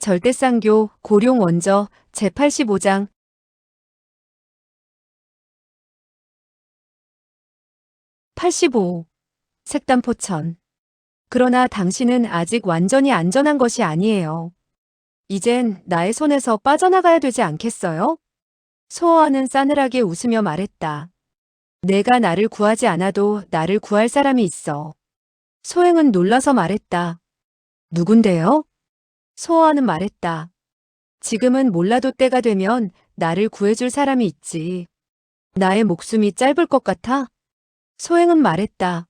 절대쌍교 고룡 원저 제85장 85. 색단포천. 그러나 당신은 아직 완전히 안전한 것이 아니에요. 이젠 나의 손에서 빠져나가야 되지 않겠어요? 소호아는 싸늘하게 웃으며 말했다. 내가 나를 구하지 않아도 나를 구할 사람이 있어. 소행은 놀라서 말했다. 누군데요? 소호아는 말했다. 지금은 몰라도 때가 되면 나를 구해줄 사람이 있지. 나의 목숨이 짧을 것 같아? 소행은 말했다.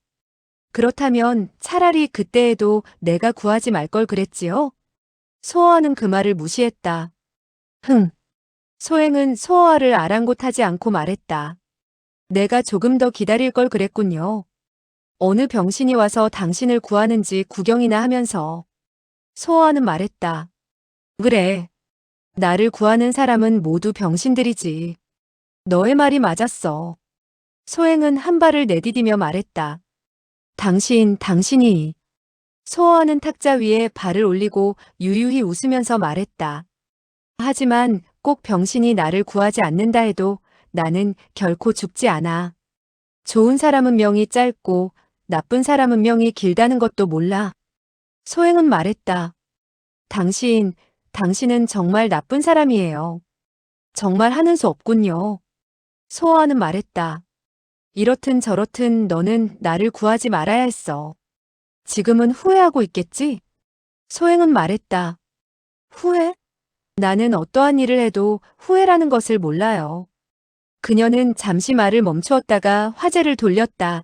그렇다면 차라리 그때에도 내가 구하지 말 걸 그랬지요? 소호아는 그 말을 무시했다. 흥. 소행은 소호아를 아랑곳하지 않고 말했다. 내가 조금 더 기다릴 걸 그랬군요. 어느 병신이 와서 당신을 구하는지 구경이나 하면서. 소호아는 말했다. 그래. 나를 구하는 사람은 모두 병신들이지. 너의 말이 맞았어. 소행은 한 발을 내디디며 말했다. 당신이. 소호아는 탁자 위에 발을 올리고 유유히 웃으면서 말했다. 하지만 꼭 병신이 나를 구하지 않는다 해도 나는 결코 죽지 않아. 좋은 사람은 명이 짧고 나쁜 사람은 명이 길다는 것도 몰라. 소행은 말했다. 당신은 정말 나쁜 사람이에요. 정말 하는 수 없군요. 소호아는 말했다. 이렇든 저렇든 너는 나를 구하지 말아야 했어. 지금은 후회하고 있겠지? 소행은 말했다. 후회? 나는 어떠한 일을 해도 후회라는 것을 몰라요. 그녀는 잠시 말을 멈추었다가 화제를 돌렸다.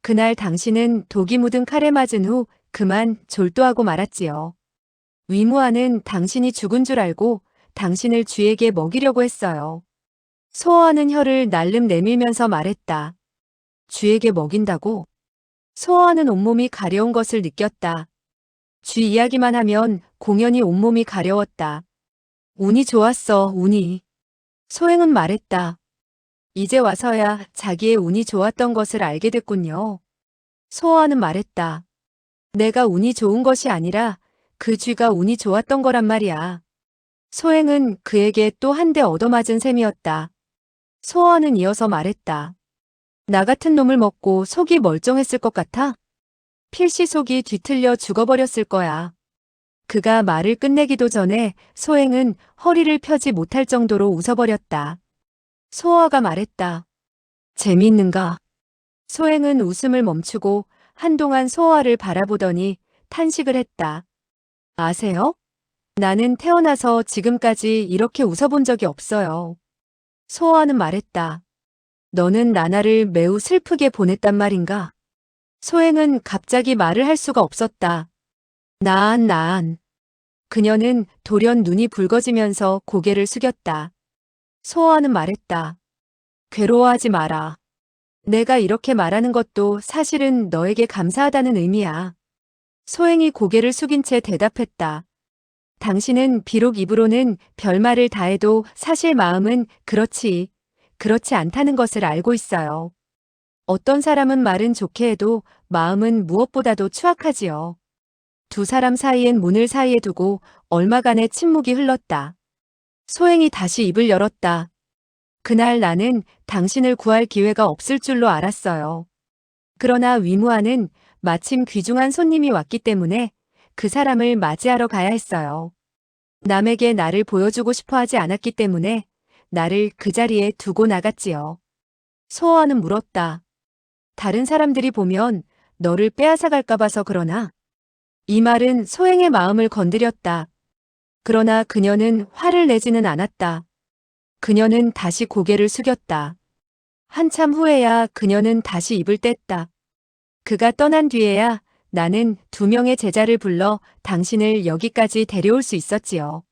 그날 당신은 독이 묻은 칼에 맞은 후 그만 졸도하고 말았지요. 위무아는 당신이 죽은 줄 알고 당신을 쥐에게 먹이려고 했어요. 소호아는 혀를 날름 내밀면서 말했다. 쥐에게 먹인다고? 소호아는 온몸이 가려운 것을 느꼈다. 쥐 이야기만 하면 공연히 온몸이 가려웠다. 운이 좋았어, 운이. 소행은 말했다. 이제 와서야 자기의 운이 좋았던 것을 알게 됐군요. 소호아는 말했다. 내가 운이 좋은 것이 아니라 그 쥐가 운이 좋았던 거란 말이야. 소행은 그에게 또 한 대 얻어맞은 셈이었다. 소호아는 이어서 말했다. 나 같은 놈을 먹고 속이 멀쩡했을 것 같아? 필시 속이 뒤틀려 죽어버렸을 거야. 그가 말을 끝내기도 전에 소행은 허리를 펴지 못할 정도로 웃어버렸다. 소호아가 말했다. 재미있는가? 소행은 웃음을 멈추고 한동안 소호아를 바라보더니 탄식을 했다. 아세요? 나는 태어나서 지금까지 이렇게 웃어본 적이 없어요. 소호아는 말했다. 너는 나나를 매우 슬프게 보냈단 말인가? 소행은 갑자기 말을 할 수가 없었다. 나안. 그녀는 돌연 눈이 붉어지면서 고개를 숙였다. 소호아는 말했다. 괴로워하지 마라. 내가 이렇게 말하는 것도 사실은 너에게 감사하다는 의미야. 소행이 고개를 숙인 채 대답했다. 당신은 비록 입으로는 별말을 다 해도 사실 마음은 그렇지 않다는 것을 알고 있어요. 어떤 사람은 말은 좋게 해도 마음은 무엇보다도 추악하지요. 두 사람 사이엔 문을 사이에 두고 얼마간의 침묵이 흘렀다. 소행이 다시 입을 열었다. 그날 나는 당신을 구할 기회가 없을 줄로 알았어요. 그러나 위무아는 마침 귀중한 손님이 왔기 때문에 그 사람을 맞이하러 가야 했어요. 남에게 나를 보여주고 싶어 하지 않았기 때문에 나를 그 자리에 두고 나갔지요. 소호아는 물었다. 다른 사람들이 보면 너를 빼앗아 갈까 봐서 그러나? 이 말은 소행의 마음을 건드렸다. 그러나 그녀는 화를 내지는 않았다. 그녀는 다시 고개를 숙였다. 한참 후에야 그녀는 다시 입을 뗐다. 그가 떠난 뒤에야 나는 2명의 제자를 불러 당신을 여기까지 데려올 수 있었지요.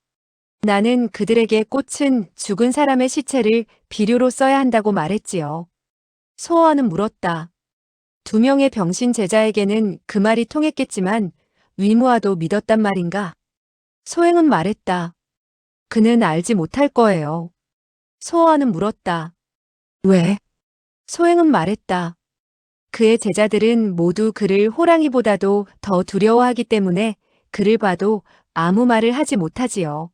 나는 그들에게 꽃은 죽은 사람의 시체를 비료로 써야 한다고 말했지요. 소호아는 물었다. 2명의 병신 제자에게는 그 말이 통했겠지만 위무아도 믿었단 말인가? 소행은 말했다. 그는 알지 못할 거예요. 소호아는 물었다. 왜? 소행은 말했다. 그의 제자들은 모두 그를 호랑이보다도 더 두려워하기 때문에 그를 봐도 아무 말을 하지 못하지요.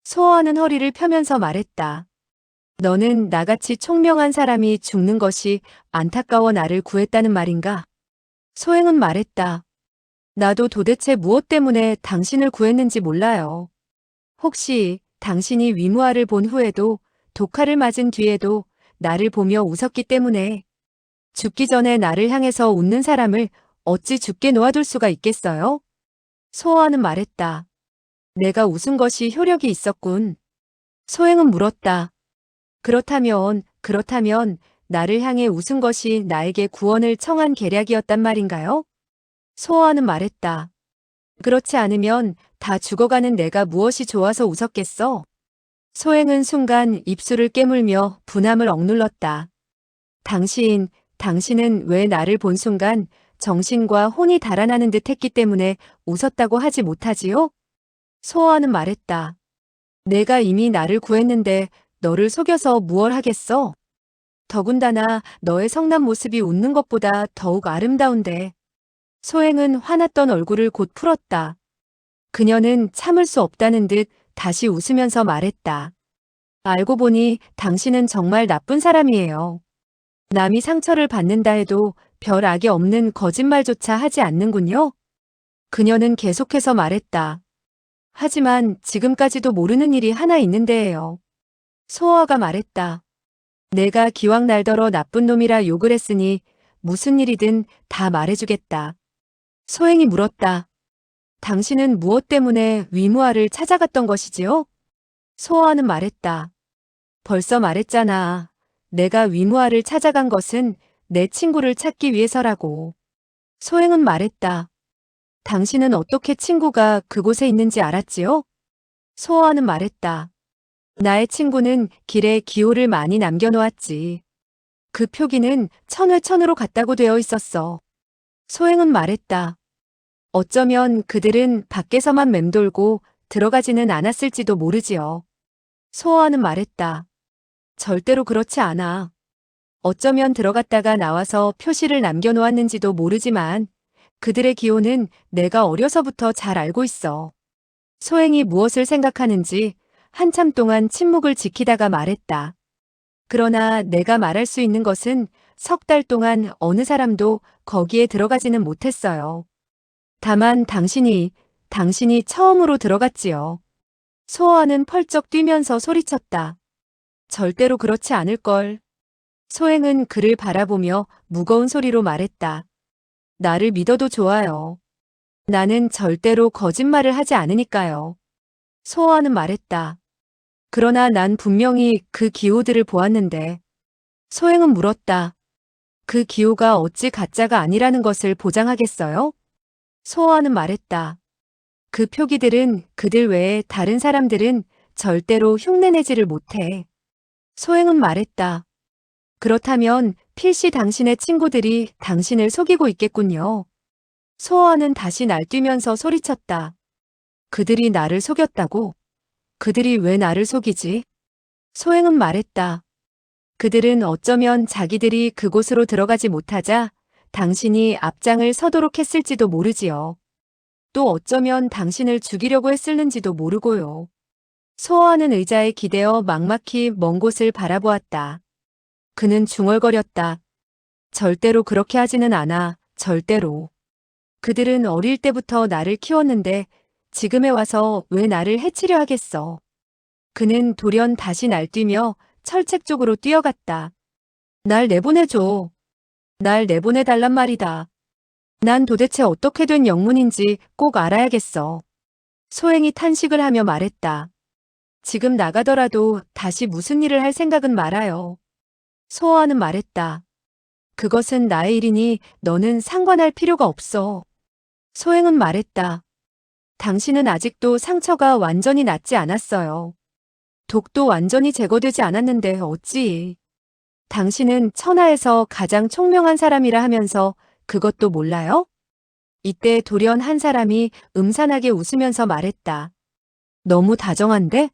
소아는 허리를 펴면서 말했다. 너는 나같이 총명한 사람이 죽는 것이 안타까워 나를 구했다는 말인가? 소행은 말했다. 나도 도대체 무엇 때문에 당신을 구했는지 몰라요. 혹시 당신이 위무아를 본 후에도 독칼을 맞은 뒤에도 나를 보며 웃었기 때문에 죽기 전에 나를 향해서 웃는 사람을 어찌 죽게 놓아둘 수가 있겠어요? 소아는 말했다. 내가 웃은 것이 효력이 있었군. 소행은 물었다. 그렇다면 나를 향해 웃은 것이 나에게 구원을 청한 계략이었단 말인가요? 소아는 말했다. 그렇지 않으면 다 죽어가는 내가 무엇이 좋아서 웃었겠어? 소행은 순간 입술을 깨물며 분함을 억눌렀다. 당신은 왜 나를 본 순간 정신과 혼이 달아나는 듯 했기 때문에 웃었다고 하지 못하지요? 소아는 말했다. 내가 이미 나를 구했는데 너를 속여서 무얼 하겠어? 더군다나 너의 성난 모습이 웃는 것보다 더욱 아름다운데. 소행은 화났던 얼굴을 곧 풀었다. 그녀는 참을 수 없다는 듯 다시 웃으면서 말했다. 알고 보니 당신은 정말 나쁜 사람이에요. 남이 상처를 받는다 해도 별 악이 없는 거짓말조차 하지 않는군요. 그녀는 계속해서 말했다. 하지만 지금까지도 모르는 일이 하나 있는데요. 소아가 말했다. 내가 기왕 날더러 나쁜 놈이라 욕을 했으니 무슨 일이든 다 말해주겠다. 소행이 물었다. 당신은 무엇 때문에 위무아를 찾아갔던 것이지요? 소아는 말했다. 벌써 말했잖아. 내가 위무아를 찾아간 것은 내 친구를 찾기 위해서라고. 소행은 말했다. 당신은 어떻게 친구가 그곳에 있는지 알았지요? 소아는 말했다. 나의 친구는 길에 기호를 많이 남겨놓았지. 그 표기는 천회천으로 갔다고 되어 있었어. 소행은 말했다. 어쩌면 그들은 밖에서만 맴돌고 들어가지는 않았을지도 모르지요. 소아는 말했다. 절대로 그렇지 않아. 어쩌면 들어갔다가 나와서 표시를 남겨놓았는지도 모르지만 그들의 기호는 내가 어려서부터 잘 알고 있어. 소행이 무엇을 생각하는지 한참 동안 침묵을 지키다가 말했다. 그러나 내가 말할 수 있는 것은 석 달 동안 어느 사람도 거기에 들어가지는 못했어요. 다만 당신이 처음으로 들어갔지요. 소아는 펄쩍 뛰면서 소리쳤다. 절대로 그렇지 않을걸. 소행은 그를 바라보며 무거운 소리로 말했다. 나를 믿어도 좋아요. 나는 절대로 거짓말을 하지 않으니까요. 소아는 말했다. 그러나 난 분명히 그 기호들을 보았는데. 소행은 물었다. 그 기호가 어찌 가짜가 아니라는 것을 보장하겠어요? 소아는 말했다. 그 표기들은 그들 외에 다른 사람들은 절대로 흉내내지를 못해. 소행은 말했다. 그렇다면 필시 당신의 친구들이 당신을 속이고 있겠군요. 소아는 다시 날뛰면서 소리쳤다. 그들이 나를 속였다고? 그들이 왜 나를 속이지? 소행은 말했다. 그들은 어쩌면 자기들이 그곳으로 들어가지 못하자 당신이 앞장을 서도록 했을지도 모르지요. 또 어쩌면 당신을 죽이려고 했을는지도 모르고요. 소아는 의자에 기대어 막막히 먼 곳을 바라보았다. 그는 중얼거렸다. 절대로 그렇게 하지는 않아. 절대로. 그들은 어릴 때부터 나를 키웠는데 지금에 와서 왜 나를 해치려 하겠어. 그는 돌연 다시 날뛰며 철책 쪽으로 뛰어갔다. 날 내보내줘. 날 내보내달란 말이다. 난 도대체 어떻게 된 영문인지 꼭 알아야겠어. 소행이 탄식을 하며 말했다. 지금 나가더라도 다시 무슨 일을 할 생각은 말아요. 소아는 말했다. 그것은 나의 일이니 너는 상관할 필요가 없어. 소행은 말했다. 당신은 아직도 상처가 완전히 낫지 않았어요. 독도 완전히 제거되지 않았는데 어찌. 당신은 천하에서 가장 총명한 사람이라 하면서 그것도 몰라요? 이때 돌연 한 사람이 음산하게 웃으면서 말했다. 너무 다정한데?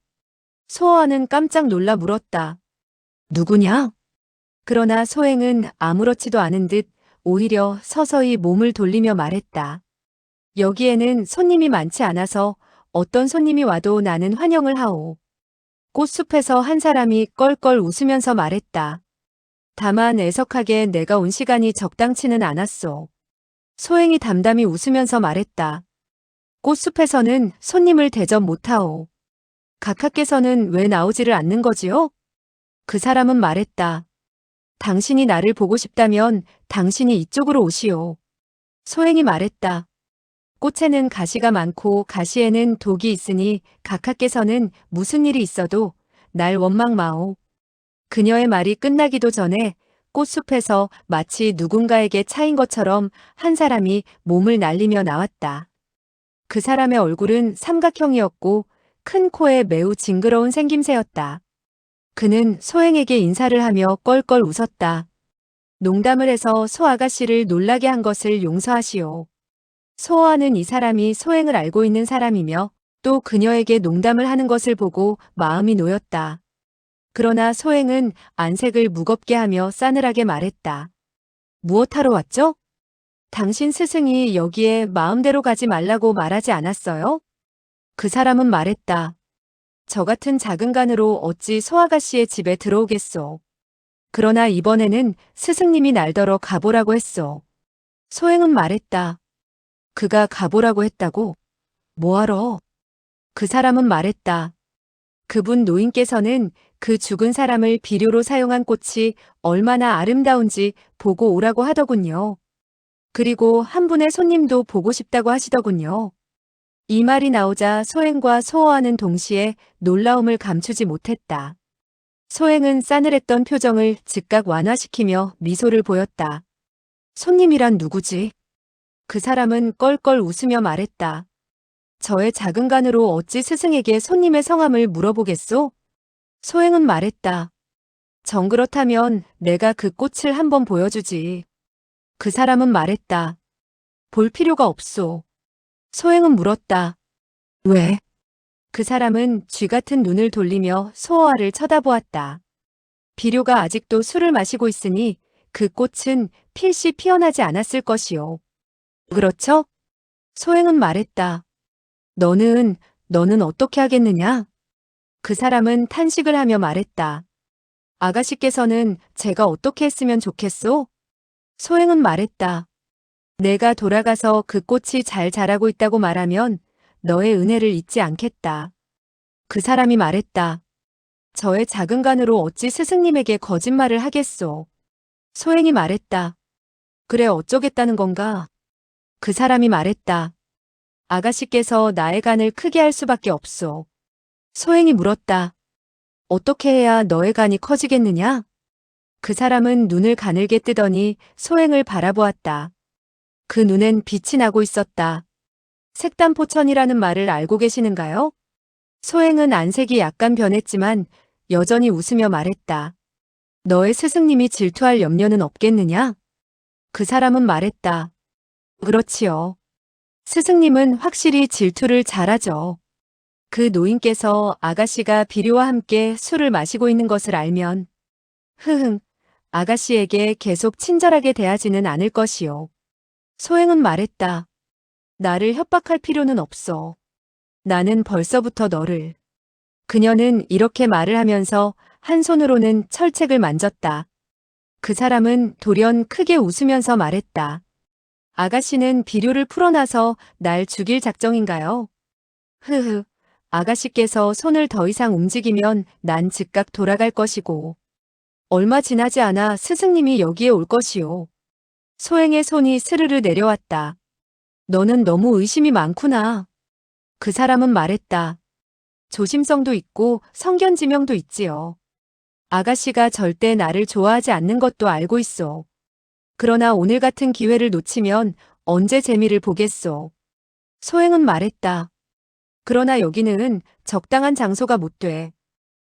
소아는 깜짝 놀라 물었다. 누구냐? 그러나 소행은 아무렇지도 않은 듯 오히려 서서히 몸을 돌리며 말했다. 여기에는 손님이 많지 않아서 어떤 손님이 와도 나는 환영을 하오. 꽃숲에서 한 사람이 껄껄 웃으면서 말했다. 다만 애석하게 내가 온 시간이 적당치는 않았소. 소행이 담담히 웃으면서 말했다. 꽃숲에서는 손님을 대접 못하오. 각하께서는 왜 나오지를 않는 거지요? 그 사람은 말했다. 당신이 나를 보고 싶다면 당신이 이쪽으로 오시오. 소행이 말했다. 꽃에는 가시가 많고 가시에는 독이 있으니 각하께서는 무슨 일이 있어도 날 원망 마오. 그녀의 말이 끝나기도 전에 꽃숲에서 마치 누군가에게 차인 것처럼 한 사람이 몸을 날리며 나왔다. 그 사람의 얼굴은 삼각형이었고 큰 코에 매우 징그러운 생김새였다. 그는 소행에게 인사를 하며 껄껄 웃었다. 농담을 해서 소 아가씨를 놀라게 한 것을 용서하시오. 소호하는 이 사람이 소행을 알고 있는 사람이며 또 그녀에게 농담을 하는 것을 보고 마음이 놓였다. 그러나 소행은 안색을 무겁게 하며 싸늘하게 말했다. 무엇하러 왔죠? 당신 스승이 여기에 마음대로 가지 말라고 말하지 않았어요? 그 사람은 말했다. 저 같은 작은 간으로 어찌 소아가씨의 집에 들어오겠소. 그러나 이번에는 스승님이 날더러 가보라고 했소. 소행은 말했다. 그가 가보라고 했다고? 뭐하러? 그 사람은 말했다. 그분 노인께서는 그 죽은 사람을 비료로 사용한 꽃이 얼마나 아름다운지 보고 오라고 하더군요. 그리고 한 분의 손님도 보고 싶다고 하시더군요. 이 말이 나오자 소행과 소호하는 동시에 놀라움을 감추지 못했다. 소행은 싸늘했던 표정을 즉각 완화시키며 미소를 보였다. 손님이란 누구지? 그 사람은 껄껄 웃으며 말했다. 저의 작은 간으로 어찌 스승에게 손님의 성함을 물어보겠소? 소행은 말했다. 정 그렇다면 내가 그 꽃을 한번 보여주지. 그 사람은 말했다. 볼 필요가 없소. 소행은 물었다. 왜? 그 사람은 쥐 같은 눈을 돌리며 소호아를 쳐다보았다. 비료가 아직도 술을 마시고 있으니 그 꽃은 필시 피어나지 않았을 것이오. 그렇죠? 소행은 말했다. 너는 어떻게 하겠느냐? 그 사람은 탄식을 하며 말했다. 아가씨께서는 제가 어떻게 했으면 좋겠소? 소행은 말했다. 내가 돌아가서 그 꽃이 잘 자라고 있다고 말하면 너의 은혜를 잊지 않겠다. 그 사람이 말했다. 저의 작은 간으로 어찌 스승님에게 거짓말을 하겠소. 소행이 말했다. 그래 어쩌겠다는 건가? 그 사람이 말했다. 아가씨께서 나의 간을 크게 할 수밖에 없소. 소행이 물었다. 어떻게 해야 너의 간이 커지겠느냐? 그 사람은 눈을 가늘게 뜨더니 소행을 바라보았다. 그 눈엔 빛이 나고 있었다. 색단포천이라는 말을 알고 계시는가요? 소행은 안색이 약간 변했지만 여전히 웃으며 말했다. 너의 스승님이 질투할 염려는 없겠느냐? 그 사람은 말했다. 그렇지요. 스승님은 확실히 질투를 잘하죠. 그 노인께서 아가씨가 비료와 함께 술을 마시고 있는 것을 알면 아가씨에게 계속 친절하게 대하지는 않을 것이요. 소행은 말했다. 나를 협박할 필요는 없어. 나는 벌써부터 너를. 그녀는 이렇게 말을 하면서 한 손으로는 철책을 만졌다. 그 사람은 돌연 크게 웃으면서 말했다. 아가씨는 비료를 풀어놔서 날 죽일 작정인가요? 아가씨께서 손을 더 이상 움직이면 난 즉각 돌아갈 것이고 얼마 지나지 않아 스승님이 여기에 올 것이오. 소행의 손이 스르르 내려왔다. 너는 너무 의심이 많구나. 그 사람은 말했다. 조심성도 있고 성견지명도 있지요. 아가씨가 절대 나를 좋아하지 않는 것도 알고 있어. 그러나 오늘 같은 기회를 놓치면 언제 재미를 보겠소. 소행은 말했다. 그러나 여기는 적당한 장소가 못 돼.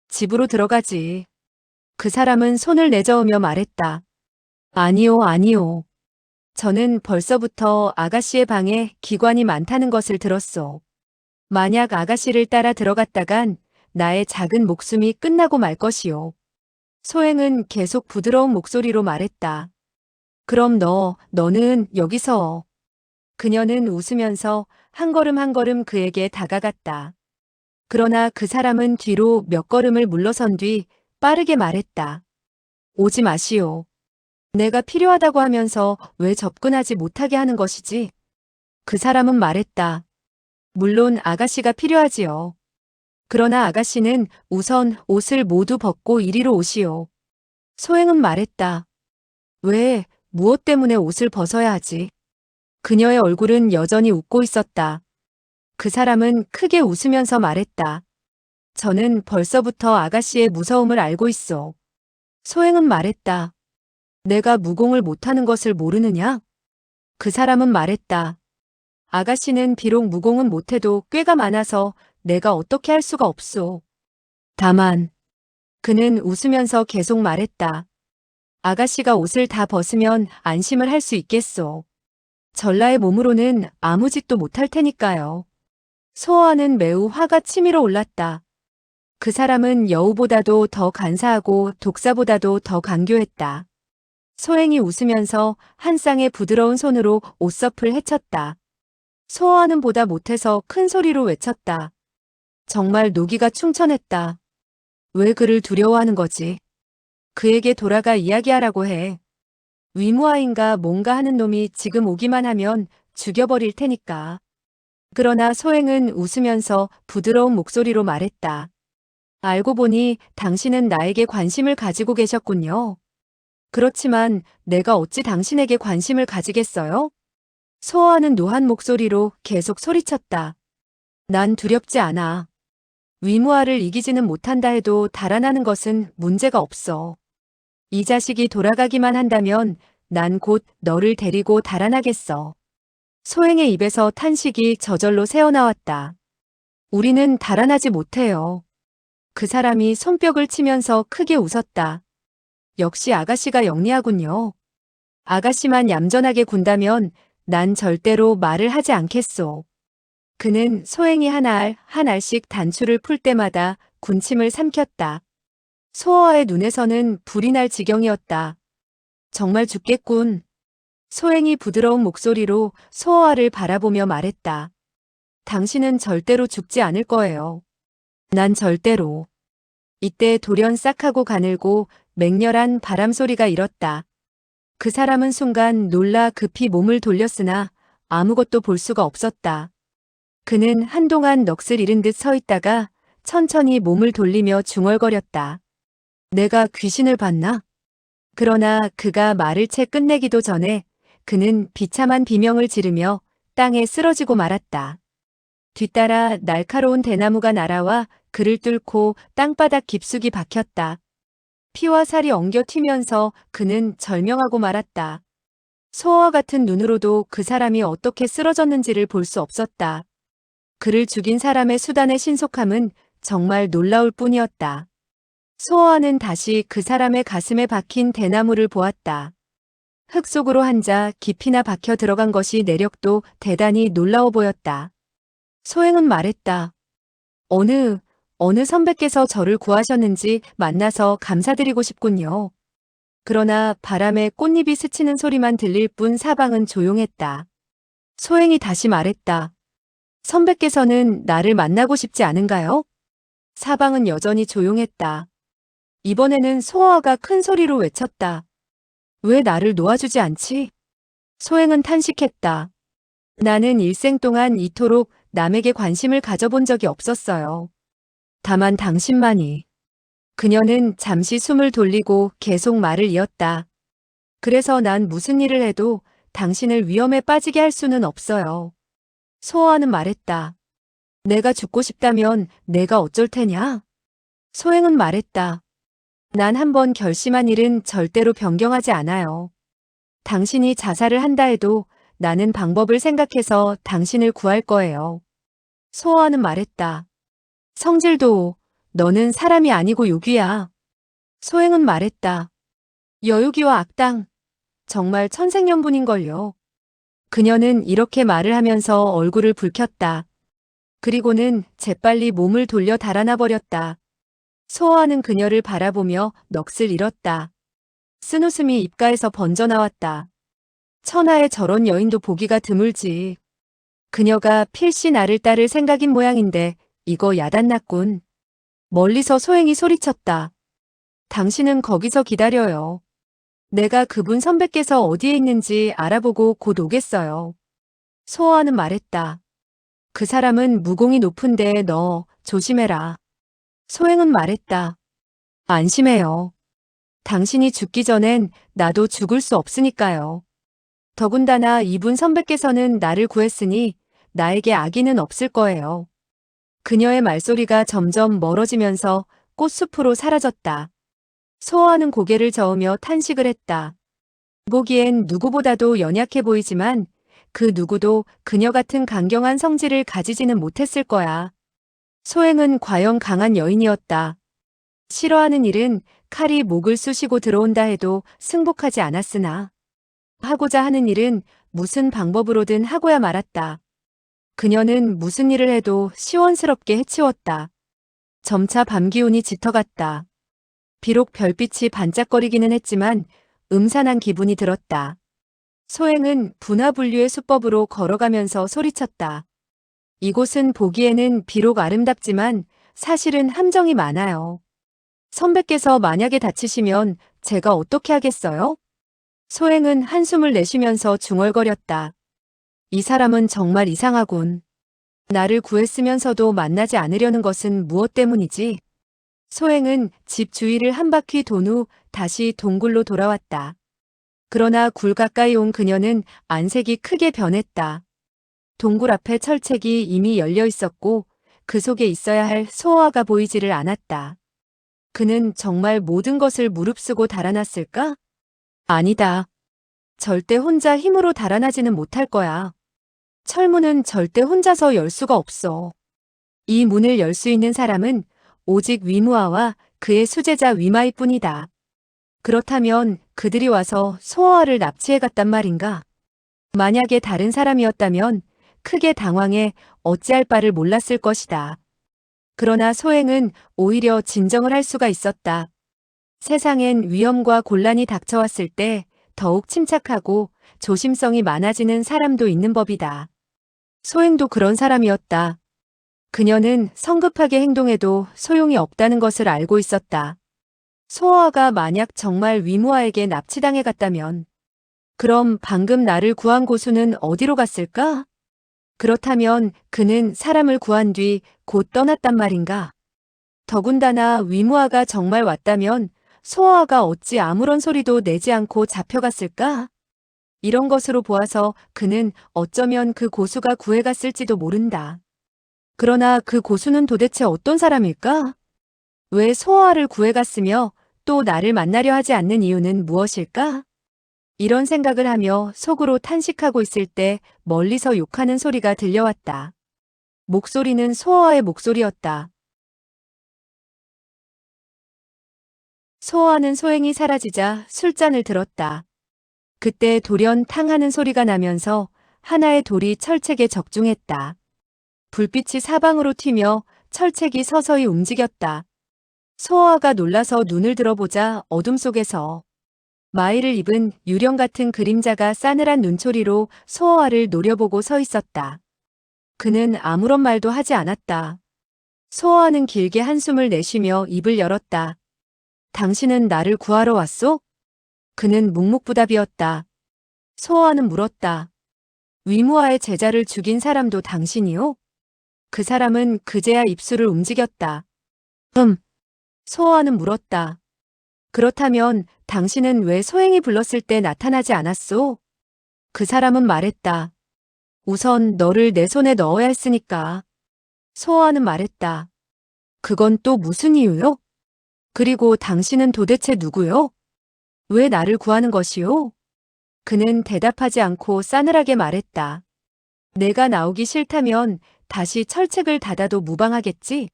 집으로 들어가지. 그 사람은 손을 내저으며 말했다. 아니요, 아니요. 저는 벌써부터 아가씨의 방에 기관이 많다는 것을 들었소. 만약 아가씨를 따라 들어갔다간 나의 작은 목숨이 끝나고 말 것이오. 소행은 계속 부드러운 목소리로 말했다. 그럼 너는 여기서. 그녀는 웃으면서 한 걸음 한 걸음 그에게 다가갔다. 그러나 그 사람은 뒤로 몇 걸음을 물러선 뒤 빠르게 말했다. 오지 마시오. 내가 필요하다고 하면서 왜 접근하지 못하게 하는 것이지? 그 사람은 말했다. 물론 아가씨가 필요하지요. 그러나 아가씨는 우선 옷을 모두 벗고 이리로 오시오. 소행은 말했다. 왜, 무엇 때문에 옷을 벗어야 하지? 그녀의 얼굴은 여전히 웃고 있었다. 그 사람은 크게 웃으면서 말했다. 저는 벌써부터 아가씨의 무서움을 알고 있어. 소행은 말했다. 내가 무공을 못하는 것을 모르느냐? 그 사람은 말했다. 아가씨는 비록 무공은 못해도 꾀가 많아서 내가 어떻게 할 수가 없소. 다만, 그는 웃으면서 계속 말했다. 아가씨가 옷을 다 벗으면 안심을 할 수 있겠소. 전라의 몸으로는 아무 짓도 못할 테니까요. 소아는 매우 화가 치밀어 올랐다. 그 사람은 여우보다도 더 간사하고 독사보다도 더 간교했다. 소행이 웃으면서 한 쌍의 부드러운 손으로 옷섭을 헤쳤다. 소아는 보다 못해서 큰 소리로 외쳤다. 정말 노기가 충천했다. 왜 그를 두려워하는 거지? 그에게 돌아가 이야기하라고 해. 위무아인가 뭔가 하는 놈이 지금 오기만 하면 죽여버릴 테니까. 그러나 소행은 웃으면서 부드러운 목소리로 말했다. 알고 보니 당신은 나에게 관심을 가지고 계셨군요. 그렇지만 내가 어찌 당신에게 관심을 가지겠어요? 소아는 노한 목소리로 계속 소리쳤다. 난 두렵지 않아. 위무아를 이기지는 못한다 해도 달아나는 것은 문제가 없어. 이 자식이 돌아가기만 한다면 난 곧 너를 데리고 달아나겠어. 소행의 입에서 탄식이 저절로 새어나왔다. 우리는 달아나지 못해요. 그 사람이 손뼉을 치면서 크게 웃었다. 역시 아가씨가 영리하군요. 아가씨만 얌전하게 군다면 난 절대로 말을 하지 않겠소. 그는 소행이 한 알 한 알씩 단추를 풀 때마다 군침을 삼켰다. 소어의 눈에서는 불이 날 지경이었다. 정말 죽겠군. 소행이 부드러운 목소리로 소어아를 바라보며 말했다. 당신은 절대로 죽지 않을 거예요. 난 절대로. 이때 돌연 싹하고 가늘고 맹렬한 바람 소리가 일었다. 그 사람은 순간 놀라 급히 몸을 돌렸으나 아무것도 볼 수가 없었다. 그는 한동안 넋을 잃은 듯 서 있다가 천천히 몸을 돌리며 중얼거렸다. 내가 귀신을 봤나? 그러나 그가 말을 채 끝내기도 전에 그는 비참한 비명을 지르며 땅에 쓰러지고 말았다. 뒤따라 날카로운 대나무가 날아와 그를 뚫고 땅바닥 깊숙이 박혔다. 피와 살이 엉겨 튀면서 그는 절명하고 말았다. 소와 같은 눈으로도 그 사람이 어떻게 쓰러졌는지를 볼 수 없었다. 그를 죽인 사람의 수단의 신속함은 정말 놀라울 뿐이었다. 소어아는 다시 그 사람의 가슴에 박힌 대나무를 보았다. 흙 속으로 한자 깊이나 박혀 들어간 것이 내력도 대단히 놀라워 보였다. 소행은 말했다. 어느 선배께서 저를 구하셨는지 만나서 감사드리고 싶군요. 그러나 바람에 꽃잎이 스치는 소리만 들릴 뿐 사방은 조용했다. 소행이 다시 말했다. 선배께서는 나를 만나고 싶지 않은가요? 사방은 여전히 조용했다. 이번에는 소어아가 큰 소리로 외쳤다. 왜 나를 놓아주지 않지? 소행은 탄식했다. 나는 일생 동안 이토록 남에게 관심을 가져본 적이 없었어요. 다만 당신만이. 그녀는 잠시 숨을 돌리고 계속 말을 이었다. 그래서 난 무슨 일을 해도 당신을 위험에 빠지게 할 수는 없어요. 소어아는 말했다. 내가 죽고 싶다면 내가 어쩔 테냐? 소행은 말했다. 난 한번 결심한 일은 절대로 변경하지 않아요. 당신이 자살을 한다 해도 나는 방법을 생각해서 당신을 구할 거예요. 소어아는 말했다. 성질도 너는 사람이 아니고 요귀야. 소행은 말했다. 여요기와 악당. 정말 천생연분인걸요. 그녀는 이렇게 말을 하면서 얼굴을 붉혔다. 그리고는 재빨리 몸을 돌려 달아나 버렸다. 소어아는 그녀를 바라보며 넋을 잃었다. 쓴웃음이 입가에서 번져나왔다. 천하에 저런 여인도 보기가 드물지. 그녀가 필시 나를 따를 생각인 모양인데 이거 야단났군. 멀리서 소행이 소리쳤다. 당신은 거기서 기다려요. 내가 그분 선배께서 어디에 있는지 알아보고 곧 오겠어요. 소아는 말했다. 그 사람은 무공이 높은데 너 조심해라. 소행은 말했다. 안심해요. 당신이 죽기 전엔 나도 죽을 수 없으니까요. 더군다나 이분 선배께서는 나를 구했으니 나에게 악의는 없을 거예요. 그녀의 말소리가 점점 멀어지면서 꽃숲으로 사라졌다. 소아는 고개를 저으며 탄식을 했다. 보기엔 누구보다도 연약해 보이지만 그 누구도 그녀 같은 강경한 성질을 가지지는 못했을 거야. 소행은 과연 강한 여인이었다. 싫어하는 일은 칼이 목을 쑤시고 들어온다 해도 승복하지 않았으나 하고자 하는 일은 무슨 방법으로든 하고야 말았다. 그녀는 무슨 일을 해도 시원스럽게 해치웠다. 점차 밤 기운이 짙어갔다. 비록 별빛이 반짝거리기는 했지만 음산한 기분이 들었다. 소행은 분화분류의 수법으로 걸어가면서 소리쳤다. 이곳은 보기에는 비록 아름답지만 사실은 함정이 많아요. 선배께서 만약에 다치시면 제가 어떻게 하겠어요? 소행은 한숨을 내쉬면서 중얼거렸다. 이 사람은 정말 이상하군. 나를 구했으면서도 만나지 않으려는 것은 무엇 때문이지? 소행은 집 주위를 한 바퀴 돈 후 다시 동굴로 돌아왔다. 그러나 굴 가까이 온 그녀는 안색이 크게 변했다. 동굴 앞에 철책이 이미 열려 있었고 그 속에 있어야 할 소아가 보이지를 않았다. 그는 정말 모든 것을 무릅쓰고 달아났을까? 아니다. 절대 혼자 힘으로 달아나지는 못할 거야. 철문은 절대 혼자서 열 수가 없어. 이 문을 열 수 있는 사람은 오직 위무아와 그의 수제자 위마이뿐이다. 그렇다면 그들이 와서 소아를 납치해 갔단 말인가? 만약에 다른 사람이었다면 크게 당황해 어찌할 바를 몰랐을 것이다. 그러나 소행은 오히려 진정을 할 수가 있었다. 세상엔 위험과 곤란이 닥쳐왔을 때 더욱 침착하고 조심성이 많아지는 사람도 있는 법이다. 소행도 그런 사람이었다. 그녀는 성급하게 행동해도 소용이 없다는 것을 알고 있었다. 소아가 만약 정말 위무아에게 납치당해 갔다면 그럼 방금 나를 구한 고수는 어디로 갔을까? 그렇다면 그는 사람을 구한 뒤 곧 떠났단 말인가? 더군다나 위무아가 정말 왔다면 소아가 어찌 아무런 소리도 내지 않고 잡혀갔을까? 이런 것으로 보아서 그는 어쩌면 그 고수가 구해갔을지도 모른다. 그러나 그 고수는 도대체 어떤 사람일까? 왜 소아를 구해갔으며 또 나를 만나려 하지 않는 이유는 무엇일까? 이런 생각을 하며 속으로 탄식하고 있을 때 멀리서 욕하는 소리가 들려왔다. 목소리는 소아의 목소리였다. 소아는 소행이 사라지자 술잔을 들었다. 그때 돌연 탕하는 소리가 나면서 하나의 돌이 철책에 적중했다. 불빛이 사방으로 튀며 철책이 서서히 움직였다. 소아가 놀라서 눈을 들어보자 어둠 속에서 마이를 입은 유령 같은 그림자가 싸늘한 눈초리로 소아를 노려보고 서 있었다. 그는 아무런 말도 하지 않았다. 소아는 길게 한숨을 내쉬며 입을 열었다. 당신은 나를 구하러 왔소? 그는 묵묵부답이었다. 소아는 물었다. 위무아의 제자를 죽인 사람도 당신이요? 그 사람은 그제야 입술을 움직였다. 소아는 물었다. 그렇다면 당신은 왜 소행이 불렀을 때 나타나지 않았소? 그 사람은 말했다. 우선 너를 내 손에 넣어야 했으니까. 소아는 말했다. 그건 또 무슨 이유요? 그리고 당신은 도대체 누구요? 왜 나를 구하는 것이요? 그는 대답하지 않고 싸늘하게 말했다. 내가 나오기 싫다면 다시 철책을 닫아도 무방하겠지?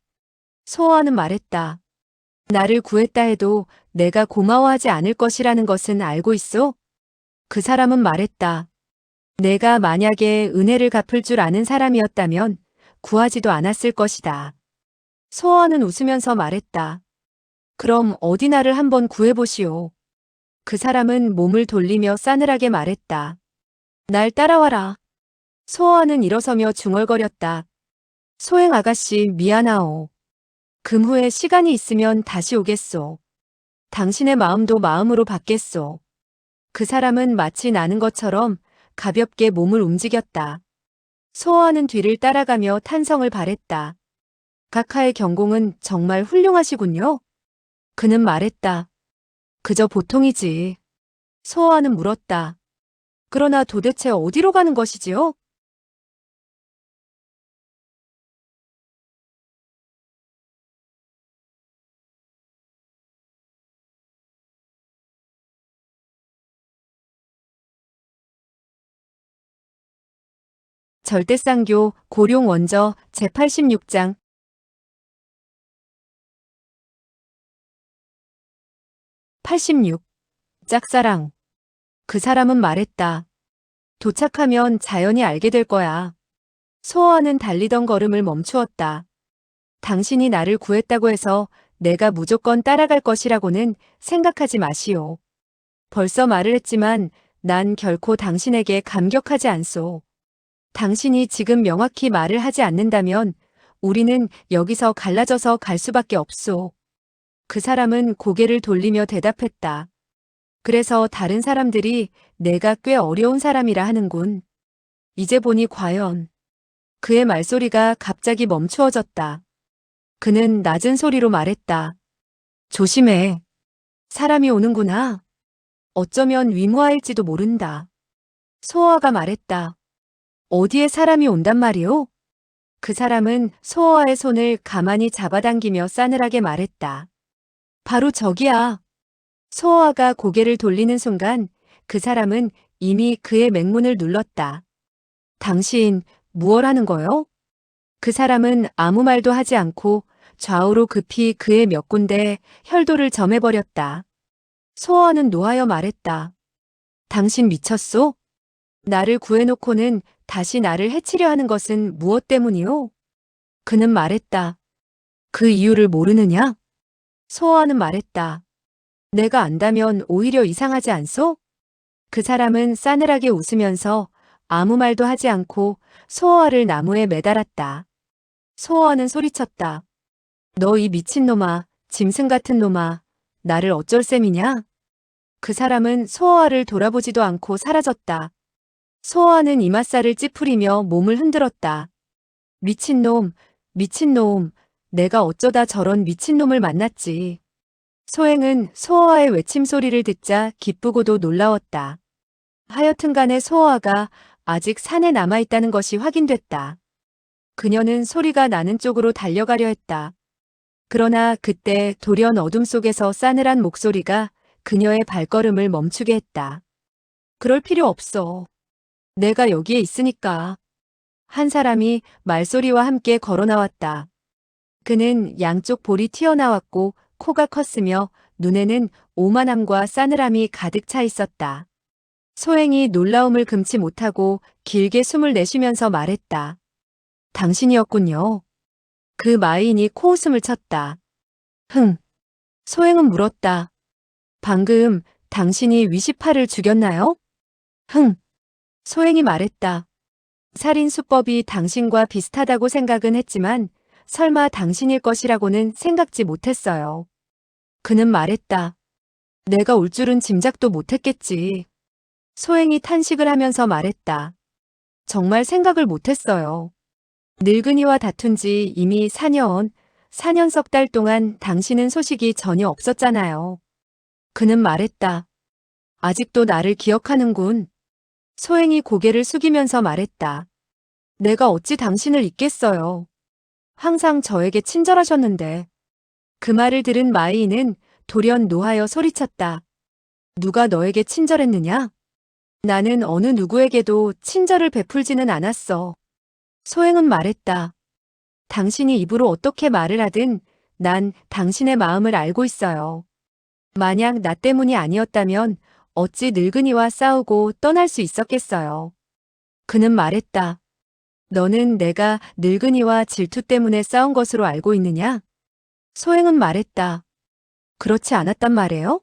소아는 말했다. 나를 구했다 해도 내가 고마워하지 않을 것이라는 것은 알고 있어? 그 사람은 말했다. 내가 만약에 은혜를 갚을 줄 아는 사람이었다면 구하지도 않았을 것이다. 소아는 웃으면서 말했다. 그럼 어디 나를 한번 구해보시오. 그 사람은 몸을 돌리며 싸늘하게 말했다. 날 따라와라. 소아는 일어서며 중얼거렸다. 소행 아가씨 미안하오. 금후에 시간이 있으면 다시 오겠소. 당신의 마음도 마음으로 받겠소. 그 사람은 마치 나는 것처럼 가볍게 몸을 움직였다. 소아는 뒤를 따라가며 탄성을 발했다. 각하의 경공은 정말 훌륭하시군요. 그는 말했다. 그저 보통이지. 소아는 물었다. 그러나 도대체 어디로 가는 것이지요? 절대쌍교 고룡 원저 제86장 86. 짝사랑. 그 사람은 말했다. 도착하면 자연히 알게 될 거야. 소아는 달리던 걸음을 멈추었다. 당신이 나를 구했다고 해서 내가 무조건 따라갈 것이라고는 생각하지 마시오. 벌써 말을 했지만 난 결코 당신에게 감격하지 않소. 당신이 지금 명확히 말을 하지 않는다면 우리는 여기서 갈라져서 갈 수밖에 없소. 그 사람은 고개를 돌리며 대답했다. 그래서 다른 사람들이 내가 꽤 어려운 사람이라 하는군. 이제 보니 과연. 그의 말소리가 갑자기 멈추어졌다. 그는 낮은 소리로 말했다. 조심해. 사람이 오는구나. 어쩌면 위무아일지도 모른다. 소아가 말했다. 어디에 사람이 온단 말이오? 그 사람은 소아의 손을 가만히 잡아당기며 싸늘하게 말했다. 바로 저기야. 소아가 고개를 돌리는 순간 그 사람은 이미 그의 맹문을 눌렀다. 당신 무얼 하는 거요? 그 사람은 아무 말도 하지 않고 좌우로 급히 그의 몇 군데 혈도를 점해버렸다. 소아는 노하여 말했다. 당신 미쳤소? 나를 구해놓고는 다시 나를 해치려 하는 것은 무엇 때문이오? 그는 말했다. 그 이유를 모르느냐? 소아는 말했다. 내가 안다면 오히려 이상하지 않소? 그 사람은 싸늘하게 웃으면서 아무 말도 하지 않고 소아를 나무에 매달았다. 소아는 소리쳤다. 너 이 미친놈아, 짐승 같은 놈아, 나를 어쩔 셈이냐? 그 사람은 소아를 돌아보지도 않고 사라졌다. 소아는 이맛살을 찌푸리며 몸을 흔들었다. 미친놈, 미친놈, 내가 어쩌다 저런 미친놈을 만났지. 소행은 소아의 외침 소리를 듣자 기쁘고도 놀라웠다. 하여튼간에 소아가 아직 산에 남아있다는 것이 확인됐다. 그녀는 소리가 나는 쪽으로 달려가려 했다. 그러나 그때 돌연 어둠 속에서 싸늘한 목소리가 그녀의 발걸음을 멈추게 했다. 그럴 필요 없어. 내가 여기에 있으니까. 한 사람이 말소리와 함께 걸어 나왔다. 그는 양쪽 볼이 튀어나왔고 코가 컸으며 눈에는 오만함과 싸늘함이 가득 차 있었다. 소행이 놀라움을 금치 못하고 길게 숨을 내쉬면서 말했다. 당신이었군요. 그 마이인이 코웃음을 쳤다. 흥. 소행은 물었다. 방금 당신이 위시파를 죽였나요? 흥. 소행이 말했다. 살인 수법이 당신과 비슷하다고 생각은 했지만 설마 당신일 것이라고는 생각지 못했어요. 그는 말했다. 내가 올 줄은 짐작도 못했겠지. 소행이 탄식을 하면서 말했다. 정말 생각을 못했어요. 늙은이와 다툰 지 이미 4년 석 달 동안 당신은 소식이 전혀 없었잖아요. 그는 말했다. 아직도 나를 기억하는군. 소행이 고개를 숙이면서 말했다. 내가 어찌 당신을 잊겠어요. 항상 저에게 친절하셨는데. 그 말을 들은 마이인은 돌연 노하여 소리쳤다. 누가 너에게 친절했느냐? 나는 어느 누구에게도 친절을 베풀지는 않았어. 소행은 말했다. 당신이 입으로 어떻게 말을 하든 난 당신의 마음을 알고 있어요. 만약 나 때문이 아니었다면 어찌 늙은이와 싸우고 떠날 수 있었겠어요. 그는 말했다. 너는 내가 늙은이와 질투 때문에 싸운 것으로 알고 있느냐? 소행은 말했다. 그렇지 않았단 말이에요?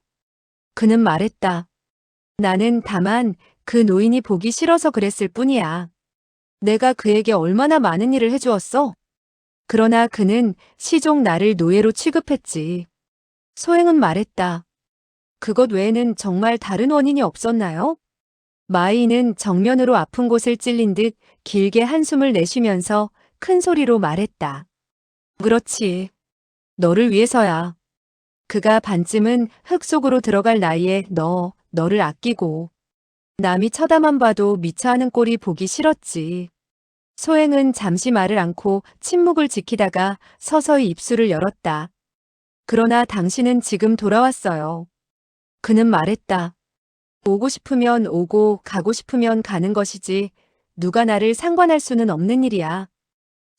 그는 말했다. 나는 다만 그 노인이 보기 싫어서 그랬을 뿐이야. 내가 그에게 얼마나 많은 일을 해주었어? 그러나 그는 시종 나를 노예로 취급했지. 소행은 말했다. 그것 외에는 정말 다른 원인이 없었나요? 마이는 정면으로 아픈 곳을 찔린 듯 길게 한숨을 내쉬면서 큰 소리로 말했다. 그렇지. 너를 위해서야. 그가 반쯤은 흙 속으로 들어갈 나이에 너를 아끼고 남이 쳐다만 봐도 미쳐하는 꼴이 보기 싫었지. 소행은 잠시 말을 않고 침묵을 지키다가 서서히 입술을 열었다. 그러나 당신은 지금 돌아왔어요. 그는 말했다. 오고 싶으면 오고 가고 싶으면 가는 것이지 누가 나를 상관할 수는 없는 일이야.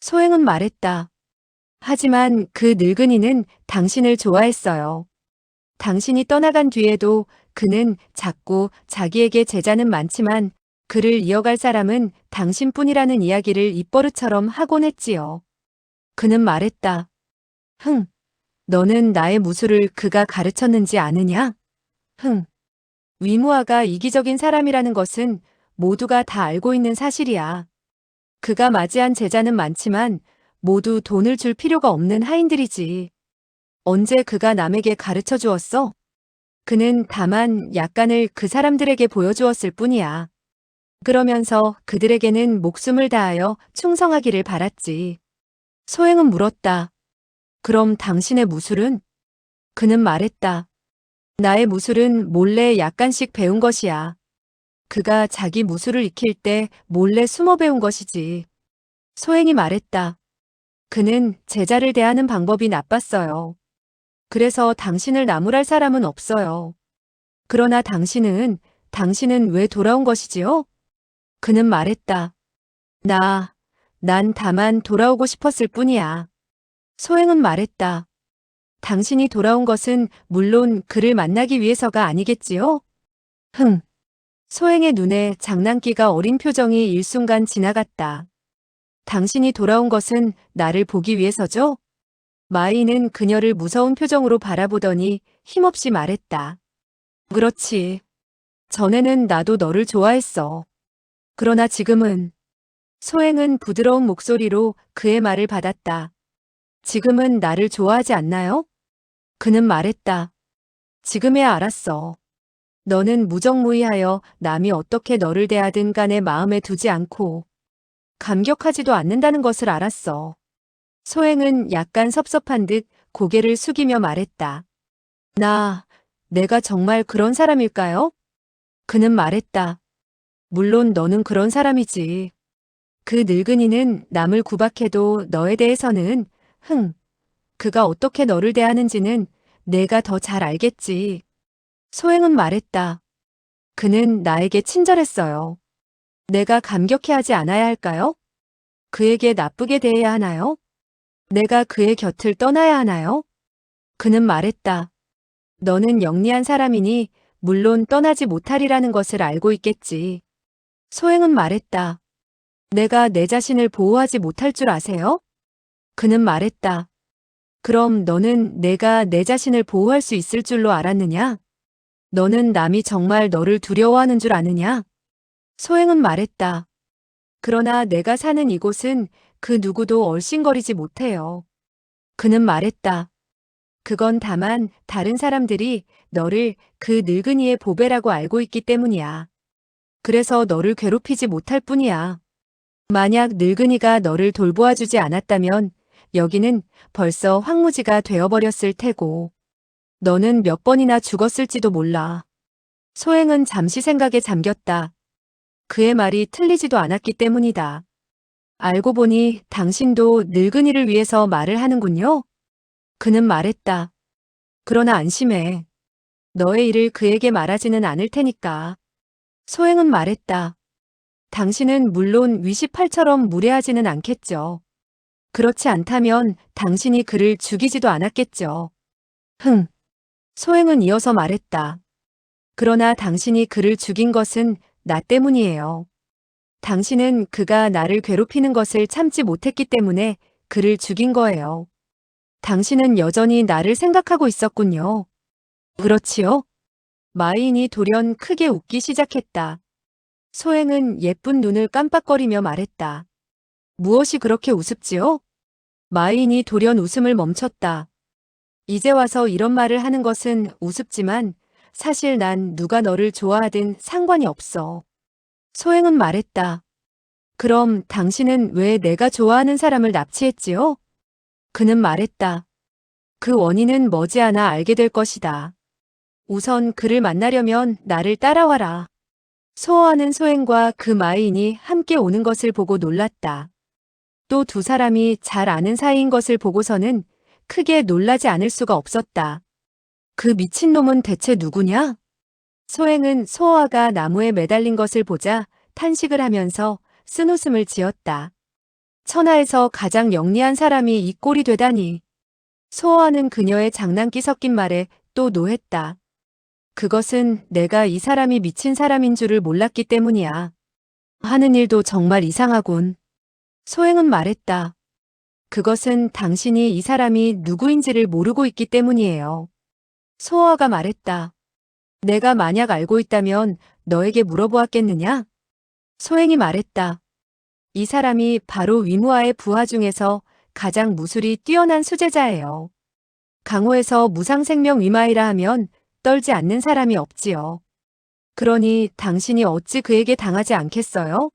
소행은 말했다. 하지만 그 늙은이는 당신을 좋아했어요. 당신이 떠나간 뒤에도 그는 자꾸 자기에게 제자는 많지만 그를 이어갈 사람은 당신뿐이라는 이야기를 입버릇처럼 하곤 했지요. 그는 말했다. 흥, 너는 나의 무술을 그가 가르쳤는지 아느냐? 흥, 위무아가 이기적인 사람이라는 것은 모두가 다 알고 있는 사실이야. 그가 맞이한 제자는 많지만 모두 돈을 줄 필요가 없는 하인들이지. 언제 그가 남에게 가르쳐 주었어? 그는 다만 약간을 그 사람들에게 보여주었을 뿐이야. 그러면서 그들에게는 목숨을 다하여 충성하기를 바랐지. 소행은 물었다. 그럼 당신의 무술은? 그는 말했다. 나의 무술은 몰래 약간씩 배운 것이야. 그가 자기 무술을 익힐 때 몰래 숨어 배운 것이지. 소행이 말했다. 그는 제자를 대하는 방법이 나빴어요. 그래서 당신을 나무랄 사람은 없어요. 그러나 당신은 왜 돌아온 것이지요? 그는 말했다. 난 다만 돌아오고 싶었을 뿐이야. 소행은 말했다. 당신이 돌아온 것은 물론 그를 만나기 위해서가 아니겠지요? 흥. 소행의 눈에 장난기가 어린 표정이 일순간 지나갔다. 당신이 돌아온 것은 나를 보기 위해서죠? 마이는 그녀를 무서운 표정으로 바라보더니 힘없이 말했다. 그렇지. 전에는 나도 너를 좋아했어. 그러나 지금은. 소행은 부드러운 목소리로 그의 말을 받았다. 지금은 나를 좋아하지 않나요? 그는 말했다. 지금에야 알았어. 너는 무정무이하여 남이 어떻게 너를 대하든 간에 마음에 두지 않고 감격하지도 않는다는 것을 알았어. 소행은 약간 섭섭한 듯 고개를 숙이며 말했다. 내가 정말 그런 사람일까요? 그는 말했다. 물론 너는 그런 사람이지. 그 늙은이는 남을 구박해도 너에 대해서는 그가 어떻게 너를 대하는지는 내가 더 잘 알겠지. 소행은 말했다. 그는 나에게 친절했어요. 내가 감격해하지 않아야 할까요? 그에게 나쁘게 대해야 하나요? 내가 그의 곁을 떠나야 하나요? 그는 말했다. 너는 영리한 사람이니 물론 떠나지 못하리라는 것을 알고 있겠지. 소행은 말했다. 내가 내 자신을 보호하지 못할 줄 아세요? 그는 말했다. 그럼 너는 내가 내 자신을 보호할 수 있을 줄로 알았느냐? 너는 남이 정말 너를 두려워하는 줄 아느냐? 소행은 말했다. 그러나 내가 사는 이곳은 그 누구도 얼씬거리지 못해요. 그는 말했다. 그건 다만 다른 사람들이 너를 그 늙은이의 보배라고 알고 있기 때문이야. 그래서 너를 괴롭히지 못할 뿐이야. 만약 늙은이가 너를 돌보아주지 않았다면 여기는 벌써 황무지가 되어버렸을 테고 너는 몇 번이나 죽었을지도 몰라. 소행은 잠시 생각에 잠겼다. 그의 말이 틀리지도 않았기 때문이다. 알고 보니 당신도 늙은이를 위해서 말을 하는군요. 그는 말했다. 그러나 안심해. 너의 일을 그에게 말하지는 않을 테니까. 소행은 말했다. 당신은 물론 위시팔처럼 무례하지는 않겠죠. 그렇지 않다면 당신이 그를 죽이지도 않았겠죠. 소행은 이어서 말했다. 그러나 당신이 그를 죽인 것은 나 때문이에요. 당신은 그가 나를 괴롭히는 것을 참지 못했기 때문에 그를 죽인 거예요. 당신은 여전히 나를 생각하고 있었군요. 그렇지요? 마이인이 돌연 크게 웃기 시작했다. 소행은 예쁜 눈을 깜빡거리며 말했다. 무엇이 그렇게 우습지요? 마이인이 돌연 웃음을 멈췄다. 이제 와서 이런 말을 하는 것은 우습지만 사실 난 누가 너를 좋아하든 상관이 없어. 소행은 말했다. 그럼 당신은 왜 내가 좋아하는 사람을 납치했지요? 그는 말했다. 그 원인은 머지않아 알게 될 것이다. 우선 그를 만나려면 나를 따라와라. 소호하는 소행과 그 마이인이 함께 오는 것을 보고 놀랐다. 또 두 사람이 잘 아는 사이인 것을 보고서는 크게 놀라지 않을 수가 없었다. 그 미친놈은 대체 누구냐? 소행은 소호아가 나무에 매달린 것을 보자 탄식을 하면서 쓴웃음을 지었다. 천하에서 가장 영리한 사람이 이 꼴이 되다니. 소호아는 그녀의 장난기 섞인 말에 또 노했다. 그것은 내가 이 사람이 미친 사람인 줄을 몰랐기 때문이야. 하는 일도 정말 이상하군. 소행은 말했다. 그것은 당신이 이 사람이 누구인지를 모르고 있기 때문이에요. 소호아가 말했다. 내가 만약 알고 있다면 너에게 물어보았겠느냐? 소행이 말했다. 이 사람이 바로 위무아의 부하 중에서 가장 무술이 뛰어난 수제자예요. 강호에서 무상생명 위마이라 하면 떨지 않는 사람이 없지요. 그러니 당신이 어찌 그에게 당하지 않겠어요?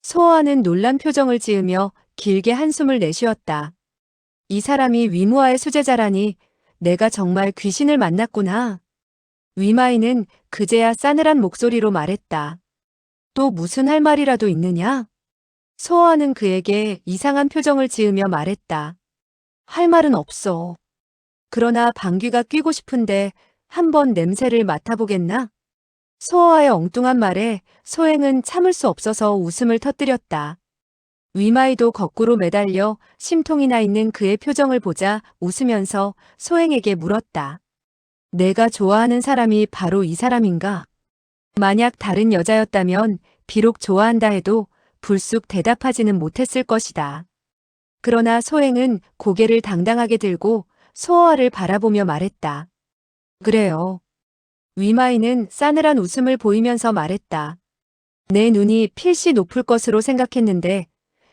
소호아는 놀란 표정을 지으며 길게 한숨을 내쉬었다. 이 사람이 위무아의 수제자라니 내가 정말 귀신을 만났구나. 위마이는 그제야 싸늘한 목소리로 말했다. 또 무슨 할 말이라도 있느냐? 소호아는 그에게 이상한 표정을 지으며 말했다. 할 말은 없어. 그러나 방귀가 뀌고 싶은데 한번 냄새를 맡아보겠나? 소호아의 엉뚱한 말에 소행은 참을 수 없어서 웃음을 터뜨렸다. 위마이도 거꾸로 매달려 심통이 나 있는 그의 표정을 보자 웃으면서 소행에게 물었다. 내가 좋아하는 사람이 바로 이 사람인가? 만약 다른 여자였다면 비록 좋아한다 해도 불쑥 대답하지는 못했을 것이다. 그러나 소행은 고개를 당당하게 들고 소호아를 바라보며 말했다. 그래요. 위마이는 싸늘한 웃음을 보이면서 말했다. 내 눈이 필시 높을 것으로 생각했는데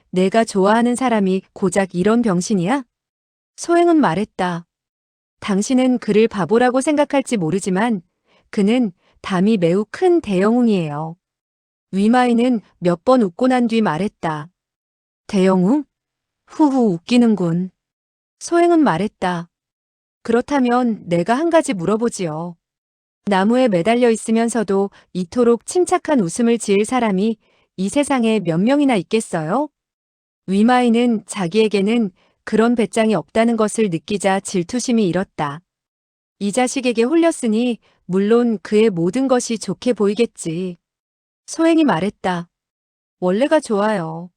내가 좋아하는 사람이 고작 이런 병신이야? 소행은 말했다. 당신은 그를 바보라고 생각할지 모르지만 그는 담이 매우 큰 대영웅이에요. 위마이는 몇 번 웃고 난 뒤 말했다. 대영웅? 후후 웃기는군. 소행은 말했다. 그렇다면 내가 한 가지 물어보지요. 나무에 매달려 있으면서도 이토록 침착한 웃음을 지을 사람이 이 세상에 몇 명이나 있겠어요? 위마이는 자기에게는 그런 배짱이 없다는 것을 느끼자 질투심이 일었다. 이 자식에게 홀렸으니 물론 그의 모든 것이 좋게 보이겠지. 소행이 말했다. 원래가 좋아요.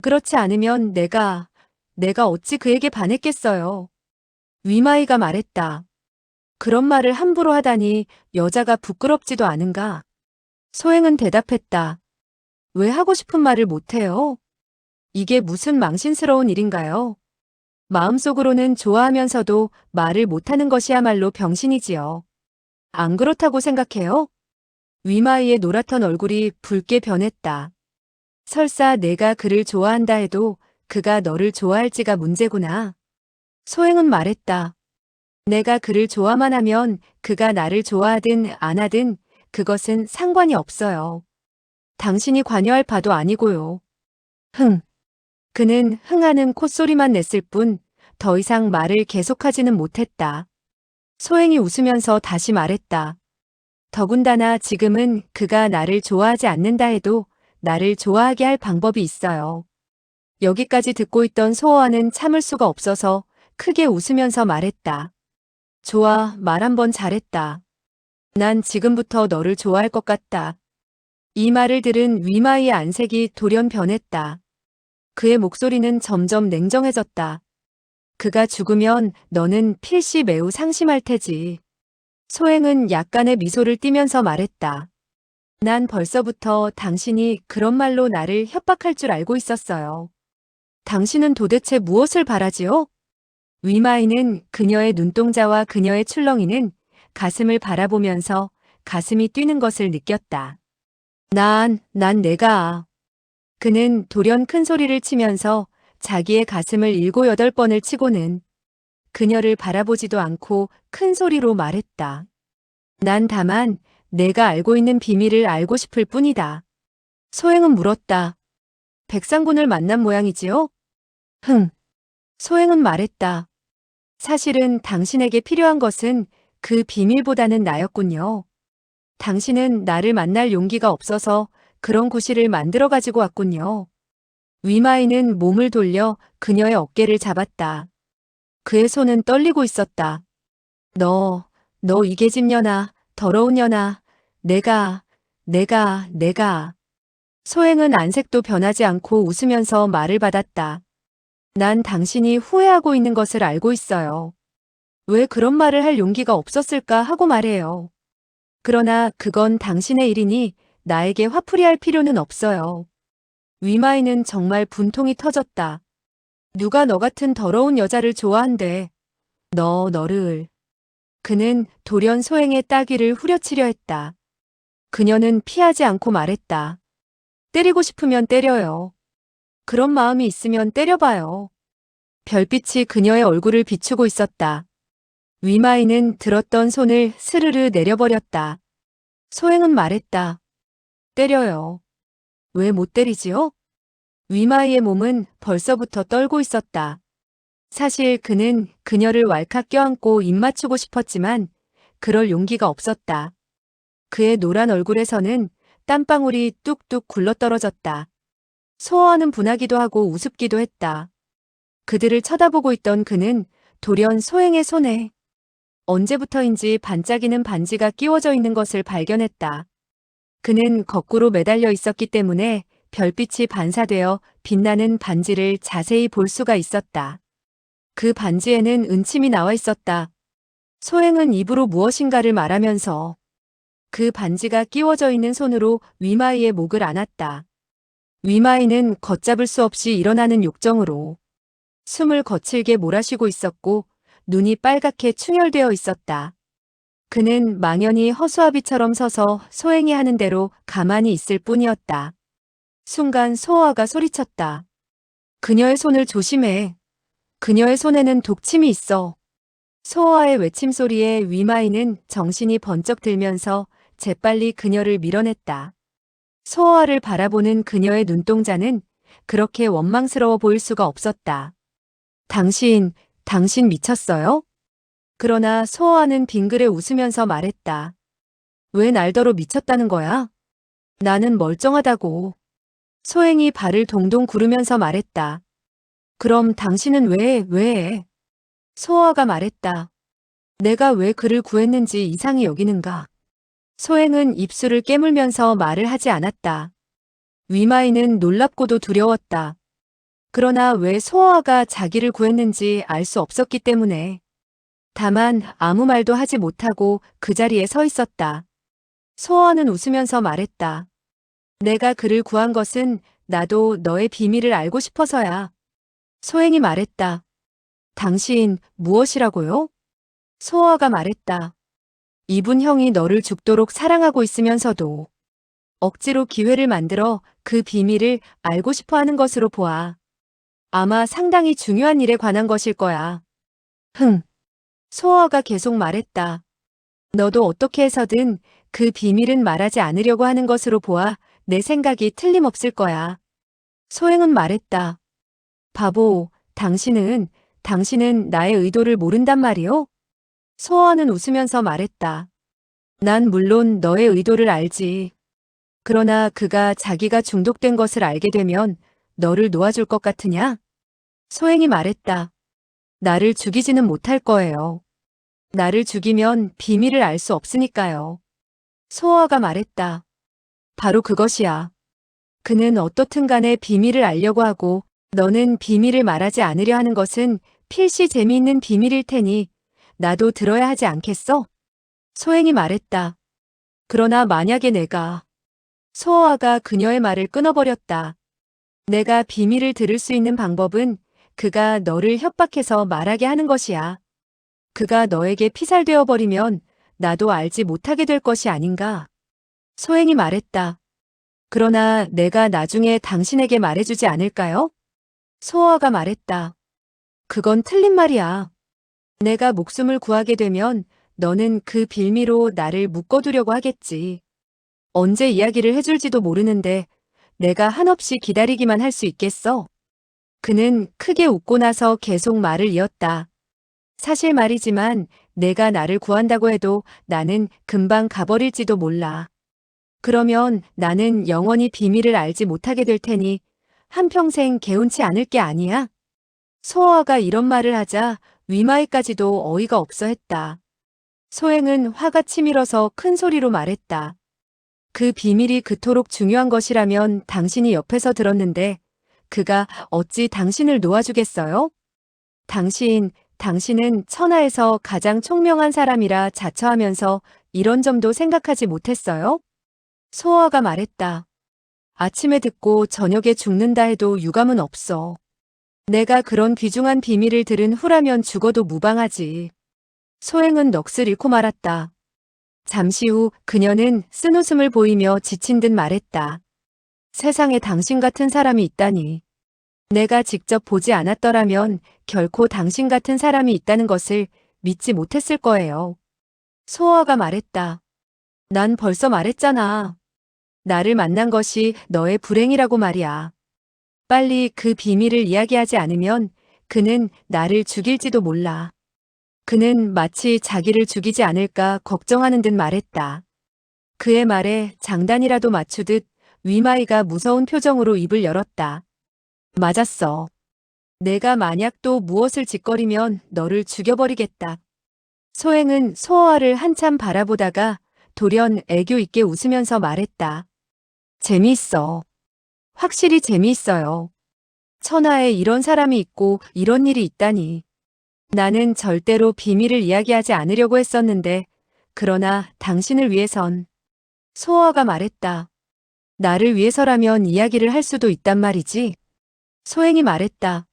그렇지 않으면 내가 어찌 그에게 반했겠어요. 위마이가 말했다. 그런 말을 함부로 하다니 여자가 부끄럽지도 않은가? 소행은 대답했다. 왜 하고 싶은 말을 못해요? 이게 무슨 망신스러운 일인가요? 마음속으로는 좋아하면서도 말을 못하는 것이야말로 병신이지요. 안 그렇다고 생각해요? 위마이의 노랗던 얼굴이 붉게 변했다. 설사 내가 그를 좋아한다 해도 그가 너를 좋아할지가 문제구나. 소행은 말했다. 내가 그를 좋아만 하면 그가 나를 좋아하든 안 하든 그것은 상관이 없어요. 당신이 관여할 바도 아니고요. 흥. 그는 흥하는 콧소리만 냈을 뿐 더 이상 말을 계속하지는 못했다. 소행이 웃으면서 다시 말했다. 더군다나 지금은 그가 나를 좋아하지 않는다 해도 나를 좋아하게 할 방법이 있어요. 여기까지 듣고 있던 소호아는 참을 수가 없어서 크게 웃으면서 말했다. 좋아, 말 한번 잘했다. 난 지금부터 너를 좋아할 것 같다. 이 말을 들은 위마이의 안색이 돌연 변했다. 그의 목소리는 점점 냉정해졌다. 그가 죽으면 너는 필시 매우 상심할 테지. 소행은 약간의 미소를 띠면서 말했다. 난 벌써부터 당신이 그런 말로 나를 협박할 줄 알고 있었어요. 당신은 도대체 무엇을 바라지요? 위마이는 그녀의 눈동자와 그녀의 출렁이는 가슴을 바라보면서 가슴이 뛰는 것을 느꼈다. 난 내가. 그는 돌연 큰 소리를 치면서 자기의 가슴을 7~8번을 치고는 그녀를 바라보지도 않고 큰 소리로 말했다. 난 다만 내가 알고 있는 비밀을 알고 싶을 뿐이다. 소행은 물었다. 백상군을 만난 모양이지요? 흥. 소행은 말했다. 사실은 당신에게 필요한 것은 그 비밀보다는 나였군요. 당신은 나를 만날 용기가 없어서 그런 구실을 만들어 가지고 왔군요. 위마이는 몸을 돌려 그녀의 어깨를 잡았다. 그의 손은 떨리고 있었다. 너 이계집년아, 더러운 년아, 내가. 소행은 안색도 변하지 않고 웃으면서 말을 받았다. 난 당신이 후회하고 있는 것을 알고 있어요. 왜 그런 말을 할 용기가 없었을까 하고 말해요. 그러나 그건 당신의 일이니 나에게 화풀이할 필요는 없어요. 위마이는 정말 분통이 터졌다. 누가 너 같은 더러운 여자를 좋아한대. 너를. 그는 돌연 소행의 따귀를 후려치려 했다. 그녀는 피하지 않고 말했다. 때리고 싶으면 때려요. 그런 마음이 있으면 때려봐요. 별빛이 그녀의 얼굴을 비추고 있었다. 위마이는 들었던 손을 스르르 내려버렸다. 소행은 말했다. 때려요. 왜 못 때리지요? 위마이의 몸은 벌써부터 떨고 있었다. 사실 그는 그녀를 왈칵 껴안고 입 맞추고 싶었지만 그럴 용기가 없었다. 그의 노란 얼굴에서는 땀방울이 뚝뚝 굴러떨어졌다. 소어하는 분하기도 하고 우습기도 했다. 그들을 쳐다보고 있던 그는 돌연 소행의 손에 언제부터인지 반짝이는 반지가 끼워져 있는 것을 발견했다. 그는 거꾸로 매달려 있었기 때문에 별빛이 반사되어 빛나는 반지를 자세히 볼 수가 있었다. 그 반지에는 은침이 나와 있었다. 소행은 입으로 무엇인가를 말하면서 그 반지가 끼워져 있는 손으로 위마이의 목을 안았다. 위마이는 걷잡을 수 없이 일어나는 욕정으로 숨을 거칠게 몰아쉬고 있었고 눈이 빨갛게 충혈되어 있었다. 그는 망연히 허수아비처럼 서서 소행이 하는 대로 가만히 있을 뿐이었다. 순간 소어아가 소리쳤다. 그녀의 손을 조심해. 그녀의 손에는 독침이 있어. 소어아의 외침소리에 위마이는 정신이 번쩍 들면서 재빨리 그녀를 밀어냈다. 소어아를 바라보는 그녀의 눈동자는 그렇게 원망스러워 보일 수가 없었다. 당신 미쳤어요? 그러나 소어아는 빙그레 웃으면서 말했다. 왜 날더러 미쳤다는 거야? 나는 멀쩡하다고. 소행이 발을 동동 구르면서 말했다. 그럼 당신은 왜? 소어아가 말했다. 내가 왜 그를 구했는지 이상히 여기는가? 소행은 입술을 깨물면서 말을 하지 않았다. 위마이는 놀랍고도 두려웠다. 그러나 왜 소어아가 자기를 구했는지 알 수 없었기 때문에. 다만 아무 말도 하지 못하고 그 자리에 서 있었다. 소어아는 웃으면서 말했다. 내가 그를 구한 것은 나도 너의 비밀을 알고 싶어서야. 소행이 말했다. 당신 무엇이라고요? 소어아가 말했다. 이분 형이 너를 죽도록 사랑하고 있으면서도 억지로 기회를 만들어 그 비밀을 알고 싶어 하는 것으로 보아. 아마 상당히 중요한 일에 관한 것일 거야. 흥. 소어아가 계속 말했다. 너도 어떻게 해서든 그 비밀은 말하지 않으려고 하는 것으로 보아 내 생각이 틀림없을 거야. 소행은 말했다. 바보, 당신은 나의 의도를 모른단 말이오? 소어아는 웃으면서 말했다. 난 물론 너의 의도를 알지. 그러나 그가 자기가 중독된 것을 알게 되면 너를 놓아줄 것 같으냐? 소행이 말했다. 나를 죽이지는 못할 거예요. 나를 죽이면 비밀을 알 수 없으니까요. 소어아가 말했다. 바로 그것이야. 그는 어떻든 간에 비밀을 알려고 하고 너는 비밀을 말하지 않으려 하는 것은 필시 재미있는 비밀일 테니 나도 들어야 하지 않겠어? 소행이 말했다. 그러나 만약에 내가 소어아가 그녀의 말을 끊어버렸다. 내가 비밀을 들을 수 있는 방법은 그가 너를 협박해서 말하게 하는 것이야. 그가 너에게 피살되어 버리면 나도 알지 못하게 될 것이 아닌가. 소행이 말했다. 그러나 내가 나중에 당신에게 말해주지 않을까요? 소아가 말했다. 그건 틀린 말이야. 내가 목숨을 구하게 되면 너는 그 빌미로 나를 묶어두려고 하겠지. 언제 이야기를 해줄지도 모르는데 내가 한없이 기다리기만 할 수 있겠어? 그는 크게 웃고 나서 계속 말을 이었다. 사실 말이지만 내가 나를 구한다고 해도 나는 금방 가버릴지도 몰라. 그러면 나는 영원히 비밀을 알지 못하게 될 테니 한평생 개운치 않을 게 아니야? 소아가 이런 말을 하자 위마이까지도 어이가 없어 했다. 소행은 화가 치밀어서 큰 소리로 말했다. 그 비밀이 그토록 중요한 것이라면 당신이 옆에서 들었는데 그가 어찌 당신을 놓아주겠어요? 당신은 천하에서 가장 총명한 사람이라 자처하면서 이런 점도 생각하지 못했어요? 소아가 말했다. 아침에 듣고 저녁에 죽는다 해도 유감은 없어. 내가 그런 귀중한 비밀을 들은 후라면 죽어도 무방하지. 소행은 넋을 잃고 말았다. 잠시 후 그녀는 쓴웃음을 보이며 지친 듯 말했다. 세상에 당신 같은 사람이 있다니. 내가 직접 보지 않았더라면 결코 당신 같은 사람이 있다는 것을 믿지 못했을 거예요. 소아가 말했다. 난 벌써 말했잖아. 나를 만난 것이 너의 불행이라고 말이야. 빨리 그 비밀을 이야기하지 않으면 그는 나를 죽일지도 몰라. 그는 마치 자기를 죽이지 않을까 걱정하는 듯 말했다. 그의 말에 장단이라도 맞추듯 위마이가 무서운 표정으로 입을 열었다. 맞았어. 내가 만약 또 무엇을 짓거리면 너를 죽여버리겠다. 소행은 소어와를 한참 바라보다가 돌연 애교 있게 웃으면서 말했다. 재미있어. 확실히 재미있어요. 천하에 이런 사람이 있고 이런 일이 있다니. 나는 절대로 비밀을 이야기하지 않으려고 했었는데, 그러나 당신을 위해선. 소어가 말했다. 나를 위해서라면 이야기를 할 수도 있단 말이지. 소행이 말했다.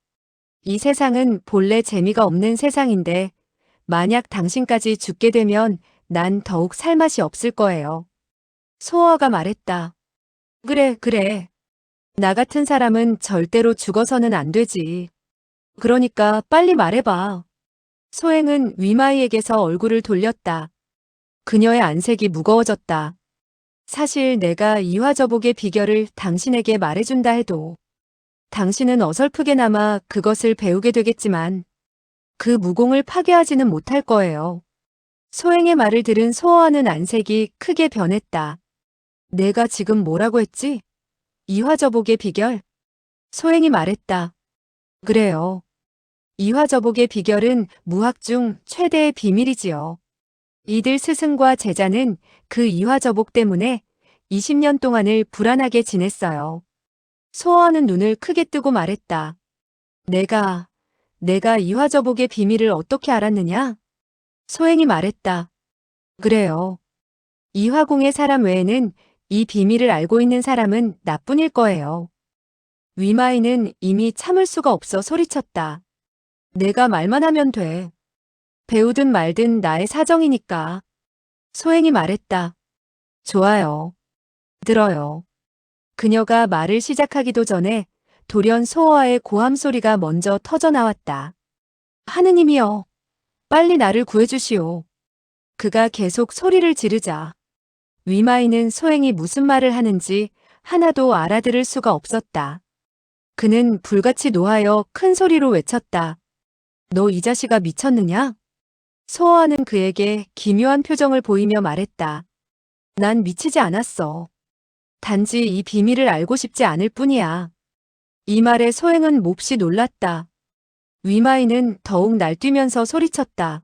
이 세상은 본래 재미가 없는 세상인데, 만약 당신까지 죽게 되면 난 더욱 살 맛이 없을 거예요. 소어가 말했다. 그래. 나 같은 사람은 절대로 죽어서는 안 되지. 그러니까 빨리 말해봐. 소행은 위마이에게서 얼굴을 돌렸다. 그녀의 안색이 무거워졌다. 사실 내가 이화저복의 비결을 당신에게 말해준다 해도 당신은 어설프게나마 그것을 배우게 되겠지만 그 무공을 파괴하지는 못할 거예요. 소행의 말을 들은 소어하는 안색이 크게 변했다. 내가 지금 뭐라고 했지? 이화저복의 비결? 소행이 말했다. 그래요. 이화저복의 비결은 무학 중 최대의 비밀이지요. 이들 스승과 제자는 그 이화저복 때문에 20년 동안을 불안하게 지냈어요. 소어하는 눈을 크게 뜨고 말했다. 내가 이화저복의 비밀을 어떻게 알았느냐? 소행이 말했다. 그래요. 이화궁의 사람 외에는 이 비밀을 알고 있는 사람은 나뿐일 거예요. 위마이는 이미 참을 수가 없어 소리쳤다. 내가 말만 하면 돼. 배우든 말든 나의 사정이니까. 소행이 말했다. 좋아요. 들어요. 그녀가 말을 시작하기도 전에 돌연 소어와의 고함 소리가 먼저 터져 나왔다. 하느님이여, 빨리 나를 구해주시오. 그가 계속 소리를 지르자 위마이는 소행이 무슨 말을 하는지 하나도 알아들을 수가 없었다. 그는 불같이 노하여 큰 소리로 외쳤다. 너 이 자식아 미쳤느냐? 소어하는 그에게 기묘한 표정을 보이며 말했다. 난 미치지 않았어. 단지 이 비밀을 알고 싶지 않을 뿐이야. 이 말에 소행은 몹시 놀랐다. 위마이는 더욱 날뛰면서 소리쳤다.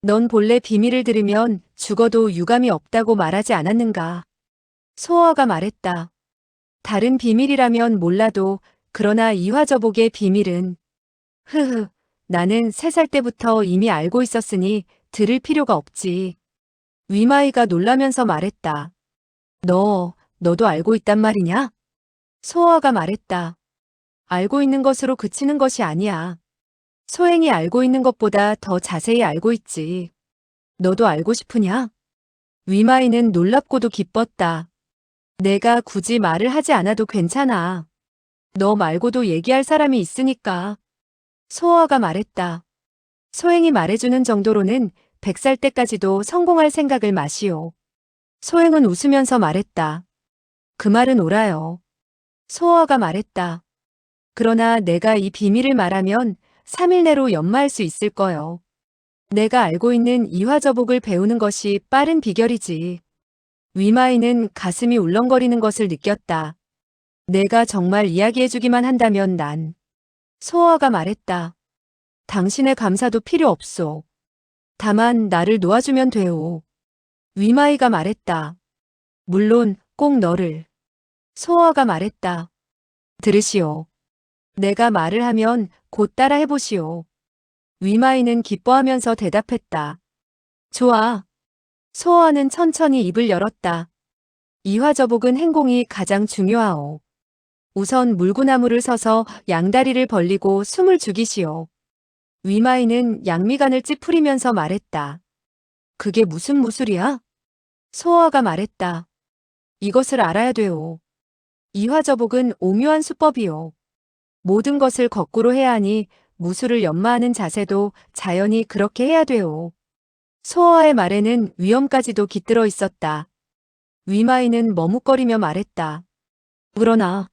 넌 본래 비밀을 들으면 죽어도 유감이 없다고 말하지 않았는가? 소어가 말했다. 다른 비밀이라면 몰라도 그러나 이화저복의 비밀은 나는 3살 때부터 이미 알고 있었으니 들을 필요가 없지. 위마이가 놀라면서 말했다. 너도 알고 있단 말이냐? 소어가 말했다. 알고 있는 것으로 그치는 것이 아니야. 소행이 알고 있는 것보다 더 자세히 알고 있지. 너도 알고 싶으냐? 위마이는 놀랍고도 기뻤다. 내가 굳이 말을 하지 않아도 괜찮아. 너 말고도 얘기할 사람이 있으니까. 소아가 말했다. 소행이 말해주는 정도로는 100살 때까지도 성공할 생각을 마시오. 소행은 웃으면서 말했다. 그 말은 옳아요. 소아가 말했다. 그러나 내가 이 비밀을 말하면 3일 내로 연마할 수 있을 거요. 내가 알고 있는 이화저복을 배우는 것이 빠른 비결이지. 위마이는 가슴이 울렁거리는 것을 느꼈다. 내가 정말 이야기해주기만 한다면 난. 소아가 말했다. 당신의 감사도 필요 없소. 다만 나를 놓아주면 돼오. 위마이가 말했다. 물론 꼭 너를. 소아가 말했다. 들으시오. 내가 말을 하면 곧 따라 해보시오. 위마이는 기뻐하면서 대답했다. 좋아. 소아는 천천히 입을 열었다. 이화저복은 행공이 가장 중요하오. 우선 물구나무를 서서 양다리를 벌리고 숨을 죽이시오. 위마이는 양미간을 찌푸리면서 말했다. 그게 무슨 무술이야? 소아가 말했다. 이것을 알아야 돼오. 이화저복은 오묘한 수법이오. 모든 것을 거꾸로 해야 하니 무술을 연마하는 자세도 자연히 그렇게 해야 돼오. 소아의 말에는 위험까지도 깃들어 있었다. 위마이는 머뭇거리며 말했다. 그러나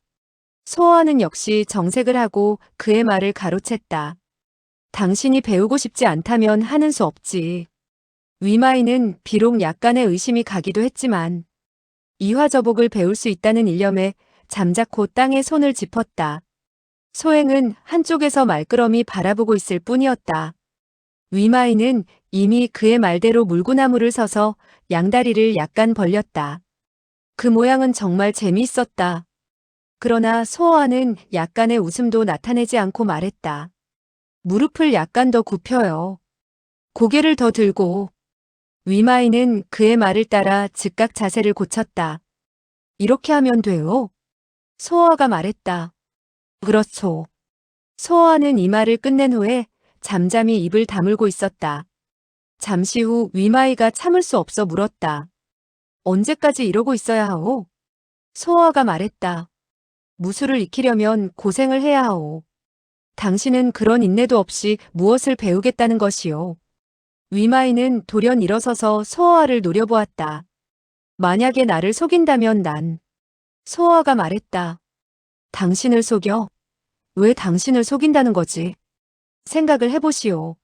소아는 역시 정색을 하고 그의 말을 가로챘다. 당신이 배우고 싶지 않다면 하는 수 없지. 위마이는 비록 약간의 의심이 가기도 했지만 이화저복을 배울 수 있다는 일념에 잠자코 땅에 손을 짚었다. 소행은 한쪽에서 말끄러미 바라보고 있을 뿐이었다. 위마이는 이미 그의 말대로 물구나무를 서서 양다리를 약간 벌렸다. 그 모양은 정말 재미있었다. 그러나 소아는 약간의 웃음도 나타내지 않고 말했다. 무릎을 약간 더 굽혀요. 고개를 더 들고. 위마이는 그의 말을 따라 즉각 자세를 고쳤다. 이렇게 하면 돼요? 소아가 말했다. 그렇소. 소아는 이 말을 끝낸 후에 잠잠히 입을 다물고 있었다. 잠시 후 위마이가 참을 수 없어 물었다. 언제까지 이러고 있어야 하오? 소아가 말했다. 무술을 익히려면 고생을 해야 하오. 당신은 그런 인내도 없이 무엇을 배우겠다는 것이오. 위마이는 돌연 일어서서 소아를 노려보았다. 만약에 나를 속인다면 난. 소아가 말했다. 당신을 속여? 왜 당신을 속인다는 거지? 생각을 해보시오.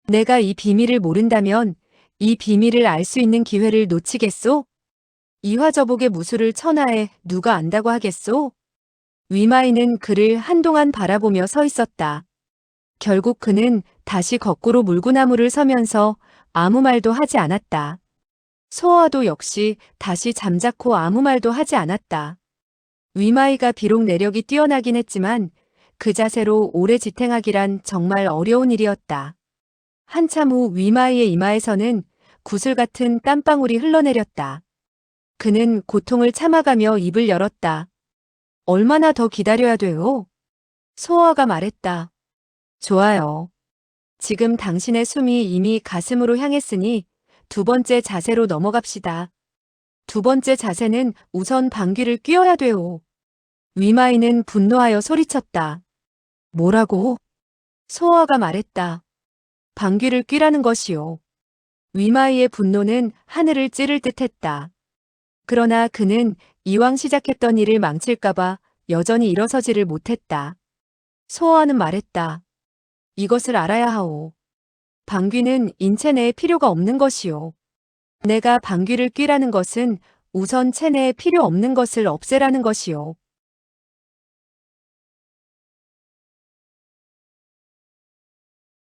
내가 이 비밀을 모른다면 이 비밀을 알 수 있는 기회를 놓치겠소? 이화저복의 무술을 천하에 누가 안다고 하겠소? 위마이는 그를 한동안 바라보며 서 있었다. 결국 그는 다시 거꾸로 물구나무를 서면서 아무 말도 하지 않았다. 소아도 역시 다시 잠자코 아무 말도 하지 않았다. 위마이가 비록 내력이 뛰어나긴 했지만 그 자세로 오래 지탱하기란 정말 어려운 일이었다. 한참 후 위마이의 이마에서는 구슬 같은 땀방울이 흘러내렸다. 그는 고통을 참아가며 입을 열었다. 얼마나 더 기다려야 돼요? 소아가 말했다. 좋아요. 지금 당신의 숨이 이미 가슴으로 향했으니 두 번째 자세로 넘어갑시다. 두 번째 자세는 우선 방귀를 뀌어야 돼요. 위마이는 분노하여 소리쳤다. 뭐라고? 소아가 말했다. 방귀를 뀌라는 것이요. 위마이의 분노는 하늘을 찌를 듯했다. 그러나 그는 이왕 시작했던 일을 망칠까봐 여전히 일어서지를 못했다. 소아는 말했다. 이것을 알아야 하오. 방귀는 인체 내에 필요가 없는 것이오. 내가 방귀를 뀌라는 것은 우선 체내에 필요 없는 것을 없애라는 것이오.